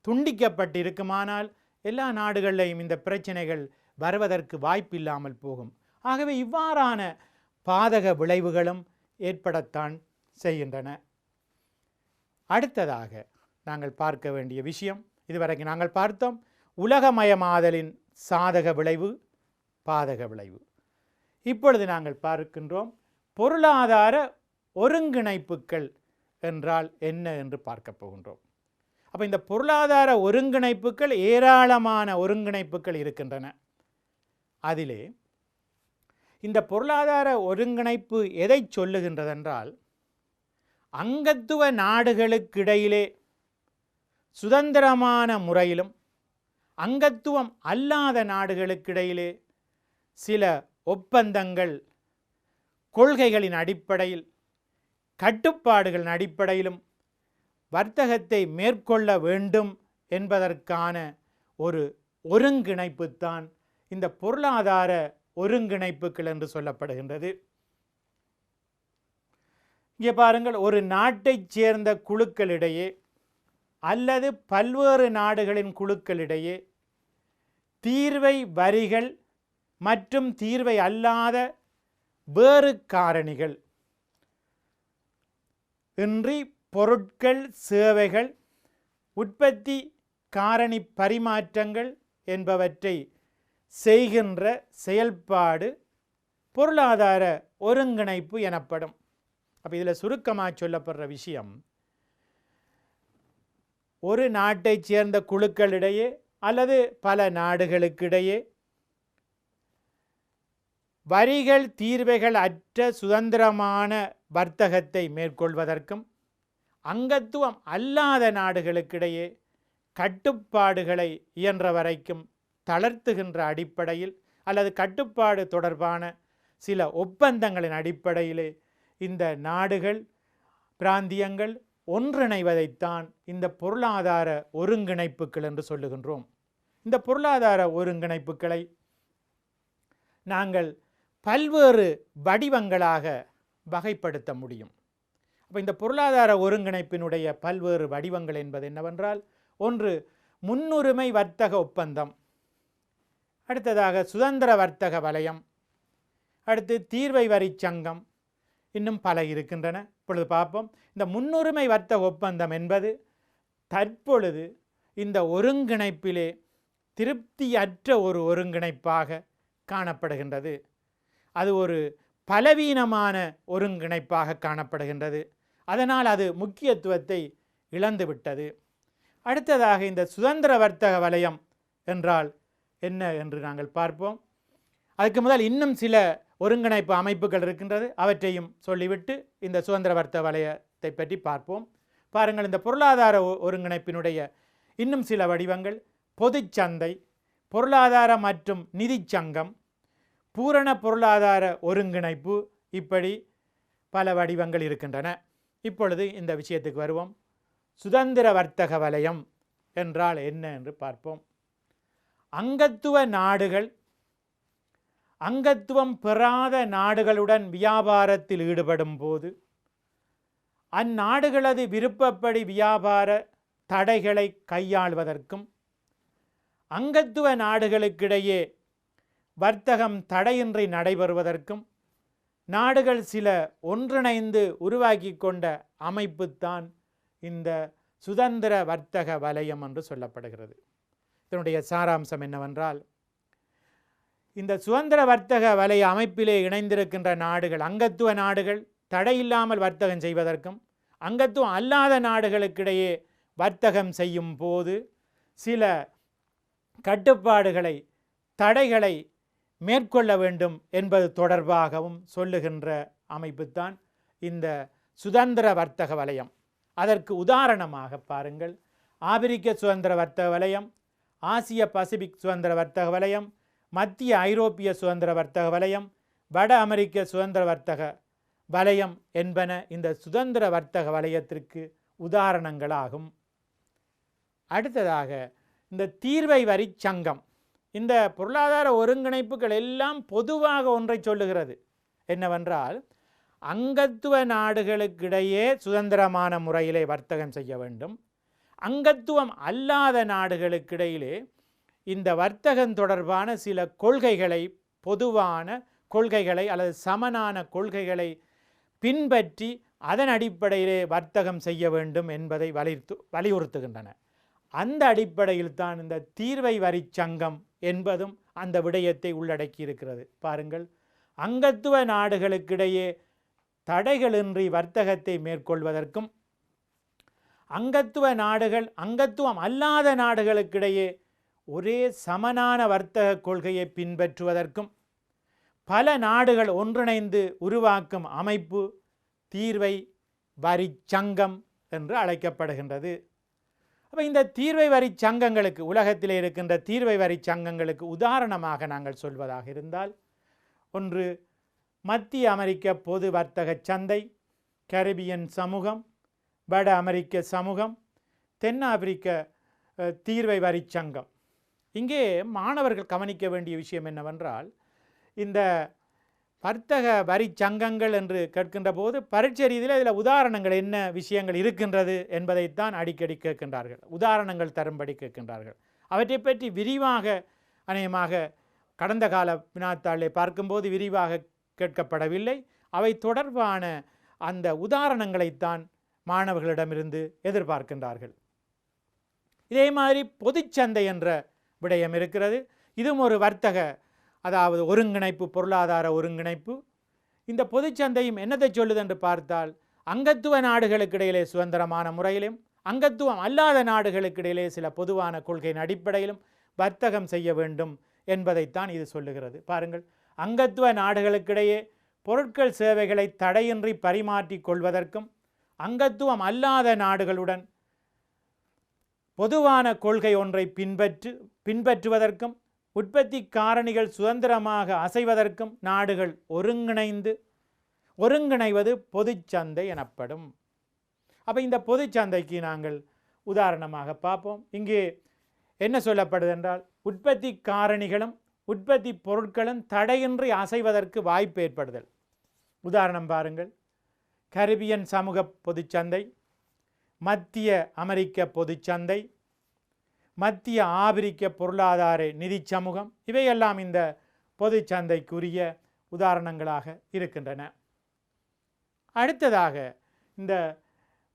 துண்டிக்கப்பட்டு இருக்குமானால், எல்லா நாடுகளிலையும் இந்த பிரச்சனைகள் வருவதற்கு வாய்ப்பில்லாமல் போகும். ஆகவே இவ்வாறான பாதக விளைவுகளும் ஏற்படத்தான் செய்கின்றன. அடுத்ததாக நாங்கள் பார்க்க வேண்டிய விஷயம், இதுவரைக்கும் நாங்கள் பார்த்தோம் உலகமயமாதலின் சாதக விளைவு, பாதக விளைவு. இப்பொழுது நாங்கள் பார்க்கின்றோம் பொருளாதார ஒருங்கிணைப்புகள் என்றால் என்ன என்று பார்க்க போகின்றோம். அப்போ இந்த பொருளாதார ஒருங்கிணைப்புகள் ஏராளமான ஒருங்கிணைப்புகள் இருக்கின்றன. அதிலே இந்த பொருளாதார ஒருங்கிணைப்பு எதை சொல்லுகின்றதென்றால், அங்கத்துவ நாடுகளுக்கிடையிலே சுதந்திரமான முறையிலும் அங்கத்துவம் அல்லாத நாடுகளுக்கிடையிலே சில ஒப்பந்தங்கள், கொள்கைகளின் அடிப்படையில், கட்டுப்பாடுகளின் அடிப்படையிலும் வர்த்தகத்தை மேற்கொள்ள வேண்டும் என்பதற்கான ஒரு ஒருங்கிணைப்புத்தான் இந்த பொருளாதார ஒருங்கிணைப்புகள் என்று சொல்லப்படுகின்றது. இங்கே பாருங்கள், ஒரு நாட்டைச் சேர்ந்த குழுக்களிடையே அல்லது பல்வேறு நாடுகளின் குழுக்களிடையே தீர்வை வரிகள் மற்றும் தீர்வை அல்லாத வேறு காரணிகள் இன்றி பொருட்கள், சேவைகள், உற்பத்தி காரணி பரிமாற்றங்கள் என்பவற்றை செய்கின்ற செயல்பாடு பொருளாதார ஒருங்கிணைப்பு எனப்படும். அப்போ இதில் சுருக்கமாக சொல்லப்படுற விஷயம், ஒரு நாட்டைச் சேர்ந்த குழுக்களிடையே அல்லது பல நாடுகளுக்கிடையே வரிகள், தீர்வைகள் அற்ற சுதந்திரமான வர்த்தகத்தை மேற்கொள்வதற்கும், அங்கத்துவம் அல்லாத நாடுகளுக்கிடையே கட்டுப்பாடுகளை இயன்ற வரைக்கும் தளர்த்துகின்ற அடிப்படையில் அல்லது கட்டுப்பாடு தொடர்பான சில ஒப்பந்தங்களின் அடிப்படையிலே இந்த நாடுகள், பிராந்தியங்கள் ஒன்றிணைவதைத்தான் இந்த பொருளாதார ஒருங்கிணைப்புகள் என்று சொல்லுகின்றோம். இந்த பொருளாதார ஒருங்கிணைப்புகளை நாங்கள் பல்வேறு வடிவங்களாக வகைப்படுத்த முடியும். அப்போ இந்த பொருளாதார ஒருங்கிணைப்பினுடைய பல்வேறு வடிவங்கள் என்பது என்னவென்றால், ஒன்று முன்னுரிமை வர்த்தக ஒப்பந்தம், அடுத்ததாக சுதந்திர வர்த்தக வலயம், அடுத்து தீர்வை வரி சங்கம், இன்னும் பல இருக்கின்றன. இப்பொழுது பார்ப்போம். இந்த முன்னுரிமை வர்த்தக ஒப்பந்தம் என்பது தற்பொழுது இந்த ஒருங்கிணைப்பிலே திருப்தியற்ற ஒரு ஒருங்கிணைப்பாக காணப்படுகின்றது. அது ஒரு பலவீனமான ஒருங்கிணைப்பாக காணப்படுகின்றது. அதனால் அது முக்கியத்துவத்தை இழந்துவிட்டது. அடுத்ததாக இந்த சுதந்திர வர்த்தக வலயம் என்றால் என்ன என்று நாங்கள் பார்ப்போம். அதுக்கு முதல் இன்னும் சில ஒருங்கிணைப்பு அமைப்புகள் இருக்கின்றது, அவற்றையும் சொல்லிவிட்டு இந்த சுதந்திர வர்த்தக வலயத்தை பற்றி பார்ப்போம். பாருங்கள், இந்த பொருளாதார ஒருங்கிணைப்பினுடைய இன்னும் சில வடிவங்கள் பொதுச்சந்தை, பொருளாதார மற்றும் நிதி சங்கம், பூரண பொருளாதார ஒருங்கிணைப்பு, இப்படி பல வடிவங்கள் இருக்கின்றன. இப்பொழுது இந்த விஷயத்துக்கு வருவோம். சுதந்திர வர்த்தக வலயம் என்றால் என்ன என்று பார்ப்போம். அங்கத்துவ நாடுகள் அங்கத்துவம் பெறாத நாடுகளுடன் வியாபாரத்தில் ஈடுபடும் போது அந்நாடுகளது விருப்பப்படி வியாபார தடைகளை கையாள்வதற்கும், அங்கத்துவ நாடுகளுக்கிடையே வர்த்தகம் தடையின்றி நடைபெறுவதற்கும் நாடுகள் சில ஒன்றிணைந்து உருவாக்கி கொண்ட அமைப்புத்தான் இந்த சுதந்திர வர்த்தக வலயம் என்று சொல்லப்படுகிறது. இதனுடைய சாராம்சம் என்னவென்றால், இந்த சுதந்திர வர்த்தக வலய அமைப்பிலே இணைந்திருக்கின்ற நாடுகள், அங்கத்துவ நாடுகள் தடையில்லாமல் வர்த்தகம் செய்வதற்கும், அங்கத்துவம் அல்லாத நாடுகளுக்கிடையே வர்த்தகம் செய்யும் போது சில கட்டுப்பாடுகளை, தடைகளை மேற்கொள்ள வேண்டும் என்பது தொடர்பாகவும் சொல்லுகின்ற அமைப்புத்தான் இந்த சுதந்திர வர்த்தக வலயம். அதற்கு உதாரணமாக பாருங்கள், ஆப்பிரிக்க சுதந்திர வர்த்தக வலயம், ஆசிய பசிபிக் சுதந்திர வர்த்தக வலயம், மத்திய ஐரோப்பிய சுதந்திர வர்த்தக வலயம், வட அமெரிக்க சுதந்திர வர்த்தக வலயம் என்பன இந்த சுதந்திர வர்த்தக வலயத்திற்கு உதாரணங்களாகும். அடுத்ததாக இந்த தீர்வை வரி சங்கம். இந்த பொருளாதார ஒருங்கிணைப்புகள் எல்லாம் பொதுவாக ஒன்றை சொல்லுகிறது, என்னவென்றால் அங்கத்துவ நாடுகளுக்கிடையே சுதந்திரமான முறையிலே வர்த்தகம் செய்ய வேண்டும். அங்கத்துவம் அல்லாத நாடுகளுக்கிடையிலே இந்த வர்த்தகம் தொடர்பான சில கொள்கைகளை, பொதுவான கொள்கைகளை அல்லது சமனான கொள்கைகளை பின்பற்றி அதன் அடிப்படையிலே வர்த்தகம் செய்ய வேண்டும் என்பதை வலியுறுத்துகின்றன. அந்த அடிப்படையில் தான் இந்த தீர்வை வரி சங்கம் என்பதும் அந்த விடயத்தை உள்ளடக்கி இருக்கிறது. பாருங்கள், அங்கத்துவ நாடுகளுக்கிடையே தடைகளின்றி வர்த்தகத்தை மேற்கொள்வதற்கும் அங்கத்துவம் அல்லாத நாடுகளுக்கிடையே ஒரே சமனான வர்த்தக கொள்கையை பின்பற்றுவதற்கும் பல நாடுகள் ஒன்றிணைந்து உருவாக்கும் அமைப்பு தீர்வை வரி சங்கம் என்று அழைக்கப்படுகின்றது. அப்போ இந்த தீர்வை வரி சங்கங்களுக்கு, உலகத்திலே இருக்கின்ற தீர்வை வரி சங்கங்களுக்கு உதாரணமாக நாங்கள் சொல்வதாக இருந்தால், ஒன்று மத்திய அமெரிக்க பொது வர்த்தக சந்தை, கரிபியன் சமூகம், வட அமெரிக்க சமூகம், தென்னாப்பிரிக்க தீர்வை வரி சங்கம். இங்கே மாணவர்கள் கவனிக்க வேண்டிய விஷயம் என்னவென்றால், இந்த வர்த்தக வரி சங்கங்கள் என்று கேட்கின்ற போது பரீட்சை ரீதியில் இதில் உதாரணங்கள் என்ன விஷயங்கள் இருக்கின்றது என்பதைத்தான் அடிக்கடி கேட்கின்றார்கள், உதாரணங்கள் தரும்படி கேட்கின்றார்கள். அவற்றை பற்றி விரிவாக அநேகமாக கடந்த கால வினாத்தாளை பார்க்கும்போது விரிவாக கேட்கப்படவில்லை. அவை தொடர்பான அந்த உதாரணங்களைத்தான் மாணவர்களிடமிருந்து எதிர்பார்க்கின்றார்கள். இதே மாதிரி பொதுச்சந்தை என்ற விடயம் இருக்கிறது. இதுவும் ஒரு வர்த்தக, அதாவது ஒருங்கிணைப்பு, பொருளாதார ஒருங்கிணைப்பு. இந்த பொதுச்சந்தையும் என்னத்தை சொல்லுது என்று பார்த்தால், அங்கத்துவ நாடுகளுக்கு இடையிலே சுதந்திரமான முறையிலும் அங்கத்துவம் அல்லாத நாடுகளுக்கு இடையிலே சில பொதுவான கொள்கையின் அடிப்படையிலும் வர்த்தகம் செய்ய வேண்டும் என்பதைத்தான் இது சொல்லுகிறது. பாருங்கள், அங்கத்துவ நாடுகளுக்கிடையே பொருட்கள் சேவைகளை தடையின்றி பரிமாற்றிக் கொள்வதற்கும் அங்கத்துவம் அல்லாத நாடுகளுடன் பொதுவான கொள்கை ஒன்றை பின்பற்றுவதற்கும் உற்பத்தி காரணிகள் சுதந்திரமாக அசைவதற்கும் நாடுகள் ஒருங்கிணைவது பொதுச்சந்தை எனப்படும். அப்போ இந்த பொதுச்சந்தைக்கு நாங்கள் உதாரணமாக பார்ப்போம். இங்கே என்ன சொல்லப்படுது என்றால், உற்பத்தி காரணிகளும் உற்பத்தி பொருட்களும் தடையின்றி அசைவதற்கு வாய்ப்பு ஏற்படுதல். உதாரணம் பாருங்கள், கரிபியன் சமூக பொதுச்சந்தை, மத்திய அமெரிக்க பொதுச்சந்தை, மத்திய ஆப்பிரிக்க பொருளாதார நிதி சமூகம், இவையெல்லாம் இந்த பொதுச்சந்தைக்குரிய உதாரணங்களாக இருக்கின்றன. அடுத்ததாக இந்த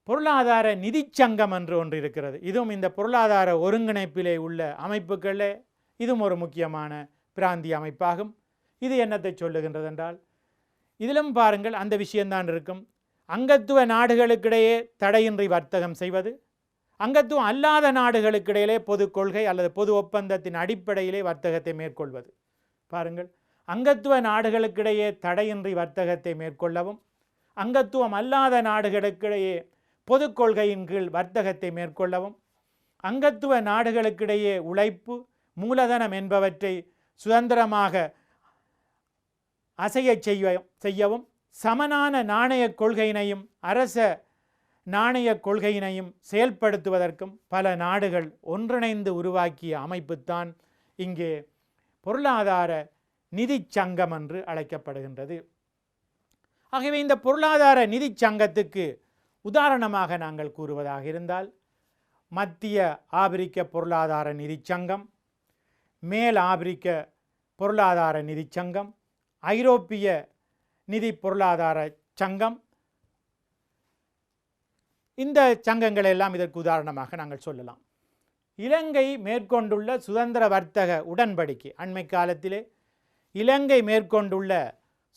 பொருளாதார நிதி சங்கம் என்று ஒன்று இருக்கிறது. இதுவும் இந்த பொருளாதார ஒருங்கிணைப்பிலே உள்ள அமைப்புகளே இதுவும் ஒரு முக்கியமான பிராந்திய அமைப்பாகும். இது என்னத்தை சொல்லுகின்றது என்றால், இதிலும் பாருங்கள் அந்த விஷயம்தான் இருக்கும். அங்கத்துவ நாடுகளுக்கிடையே தடையின்றி வர்த்தகம் செய்வது, அங்கத்துவம் அல்லாத நாடுகளுக்கிடையிலே பொது கொள்கை அல்லது பொது ஒப்பந்தத்தின் அடிப்படையிலே வர்த்தகத்தை மேற்கொள்வது. பாருங்கள், அங்கத்துவ நாடுகளுக்கிடையே தடையின்றி வர்த்தகத்தை மேற்கொள்ளவும் அங்கத்துவம் அல்லாத நாடுகளுக்கிடையே பொது கொள்கையின் கீழ் வர்த்தகத்தை மேற்கொள்ளவும் அங்கத்துவ நாடுகளுக்கிடையே உழைப்பு, மூலதனம் என்பவற்றை சுதந்திரமாக அசைய செய்யவும் சமனான நாணய கொள்கையினையும் அரச நாணய கொள்கையினையும் செயல்படுத்துவதற்கும் பல நாடுகள் ஒன்றிணைந்து உருவாக்கிய அமைப்புத்தான் இங்கே பொருளாதார நிதி சங்கம் என்று அழைக்கப்படுகின்றது. ஆகவே இந்த பொருளாதார நிதி சங்கத்துக்கு உதாரணமாக நாங்கள் கூறுவதாக இருந்தால், மத்திய ஆப்பிரிக்க பொருளாதார நிதி சங்கம், மேல் ஆப்பிரிக்க பொருளாதார நிதி சங்கம், ஐரோப்பிய நிதி பொருளாதார சங்கம், இந்த சங்கங்கள் எல்லாம் இதற்கு உதாரணமாக நாங்கள் சொல்லலாம். இலங்கை மேற்கொண்டுள்ள சுதந்திர வர்த்தக உடன்படிக்கை, அண்மை காலத்திலே இலங்கை மேற்கொண்டுள்ள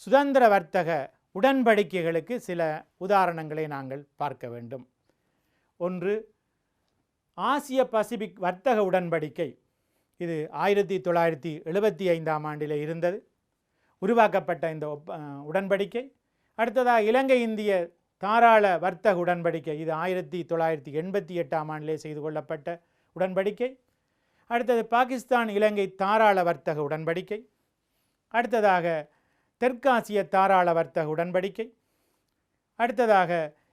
சுதந்திர வர்த்தக உடன்படிக்கைகளுக்கு சில உதாரணங்களை நாங்கள் பார்க்க வேண்டும். ஒன்று, ஆசிய பசிபிக் வர்த்தக உடன்படிக்கை. இது 1975ஆம் ஆண்டில் இருந்தது உருவாக்கப்பட்ட இந்த உடன்படிக்கை. அடுத்ததாக இலங்கை இந்திய தாராள வர்த்தக உடன்படிக்கை. இது 1988ஆம் ஆண்டிலே செய்து கொள்ளப்பட்ட உடன்படிக்கை. அடுத்தது பாகிஸ்தான் இலங்கை தாராள வர்த்தக உடன்படிக்கை. அடுத்ததாக தெற்காசிய தாராள வர்த்தக உடன்படிக்கை. அடுத்ததாக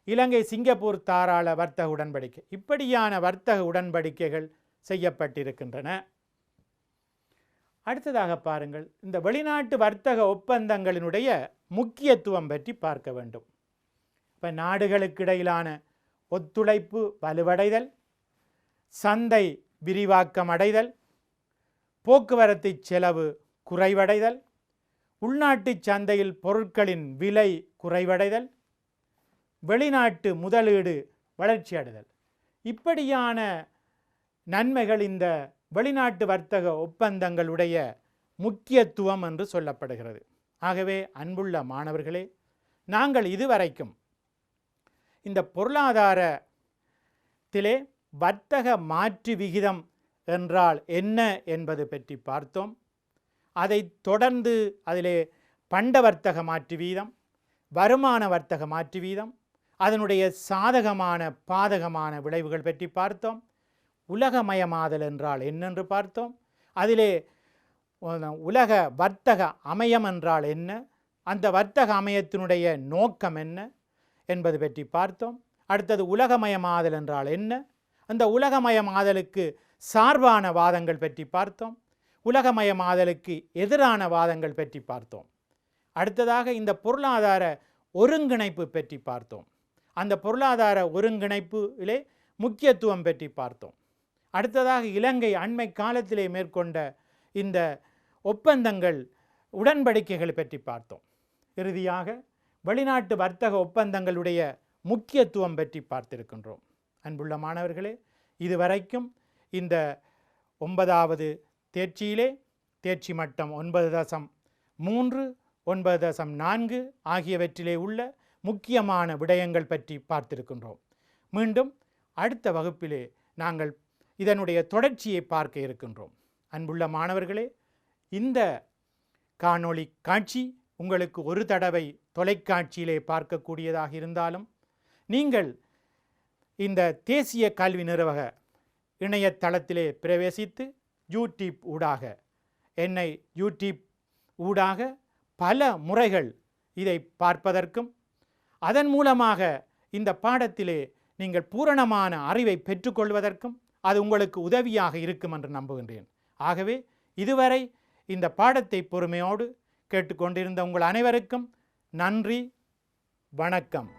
இலங்கை சிங்கப்பூர் தாராள வர்த்தக உடன்படிக்கை, இப்படியான வர்த்தக உடன்படிக்கைகள் செய்யப்பட்டிருக்கின்றன. அடுத்ததாக பாருங்கள், இந்த வெளிநாட்டு வர்த்தக ஒப்பந்தங்களினுடைய முக்கியத்துவம் பற்றி பார்க்க வேண்டும். இப்போ நாடுகளுக்கு இடையிலான ஒத்துழைப்பு வலுவடைதல், சந்தை விரிவாக்கம் அடைதல், போக்குவரத்து செலவு குறைவடைதல், உள்நாட்டு சந்தையில் பொருட்களின் விலை குறைவடைதல், வெளிநாட்டு முதலீடு வளர்ச்சி அடைதல், இப்படியான நன்மைகள் இந்த வெளிநாட்டு வர்த்தக ஒப்பந்தங்களுடைய முக்கியத்துவம் என்று சொல்லப்படுகிறது. ஆகவே அன்புள்ள மாணவர்களே, நாங்கள் இதுவரைக்கும் இந்த பொருளாதாரத்திலே வர்த்தக மாற்று விகிதம் என்றால் என்ன என்பது பற்றி பார்த்தோம். அதை தொடர்ந்து அதிலே பண்ட வர்த்தக மாற்று வீதம், வருமான வர்த்தக மாற்று வீதம், அதனுடைய சாதகமான பாதகமான விளைவுகள் பற்றி பார்த்தோம். உலகமயமாதல் என்றால் என்னென்று பார்த்தோம். அதிலே உலக வர்த்தக அமையம் என்றால் என்ன, அந்த வர்த்தக அமையத்தினுடைய நோக்கம் என்ன என்பது பற்றி பார்த்தோம். அடுத்தது உலகமயமாதல் என்றால் என்ன, அந்த உலகமயமாதலுக்கு சார்பான வாதங்கள் பற்றி பார்த்தோம். உலகமயமாதலுக்கு எதிரான வாதங்கள் பற்றி பார்த்தோம். அடுத்ததாக இந்த பொருளாதார ஒருங்கிணைப்பு பற்றி பார்த்தோம். அந்த பொருளாதார ஒருங்கிணைப்பிலே முக்கியத்துவம் பற்றி பார்த்தோம். அடுத்ததாக இலங்கை அண்மை காலத்திலே மேற்கொண்ட இந்த ஒப்பந்தங்கள் உடன்படிக்கைகள் பற்றி பார்த்தோம். இறுதியாக வெளிநாட்டு வர்த்தக ஒப்பந்தங்களுடைய முக்கியத்துவம் பற்றி பார்த்திருக்கின்றோம். அன்புள்ள மாணவர்களே, இதுவரைக்கும் இந்த 9வது தேர்ச்சியிலே தேர்ச்சி மட்டம் 9.3, 9.4 ஆகியவற்றிலே உள்ள முக்கியமான விடயங்கள் பற்றி பார்த்திருக்கின்றோம். மீண்டும் அடுத்த வகுப்பிலே நாங்கள் இதனுடைய தொடர்ச்சியை பார்க்க இருக்கின்றோம். அன்புள்ள மாணவர்களே, இந்த காணொளி காட்சி உங்களுக்கு ஒரு தடவை தொலைக்காட்சியிலே பார்க்கக்கூடியதாக இருந்தாலும், நீங்கள் இந்த தேசிய கல்வி நிறுவக இணையதளத்திலே பிரவேசித்து யூடியூப் ஊடாக யூடியூப் ஊடாக பல முறைகள் இதை பார்ப்பதற்கும், அதன் மூலமாக இந்த பாடத்திலே நீங்கள் பூரணமான அறிவை பெற்றுக்கொள்வதற்கும் அது உங்களுக்கு உதவியாக இருக்கும் என்று நம்புகின்றேன். ஆகவே இதுவரை இந்த பாடத்தை பொறுமையோடு கேட்டுக்கொண்டிருந்த உங்கள் அனைவருக்கும் நன்றி, வணக்கம்.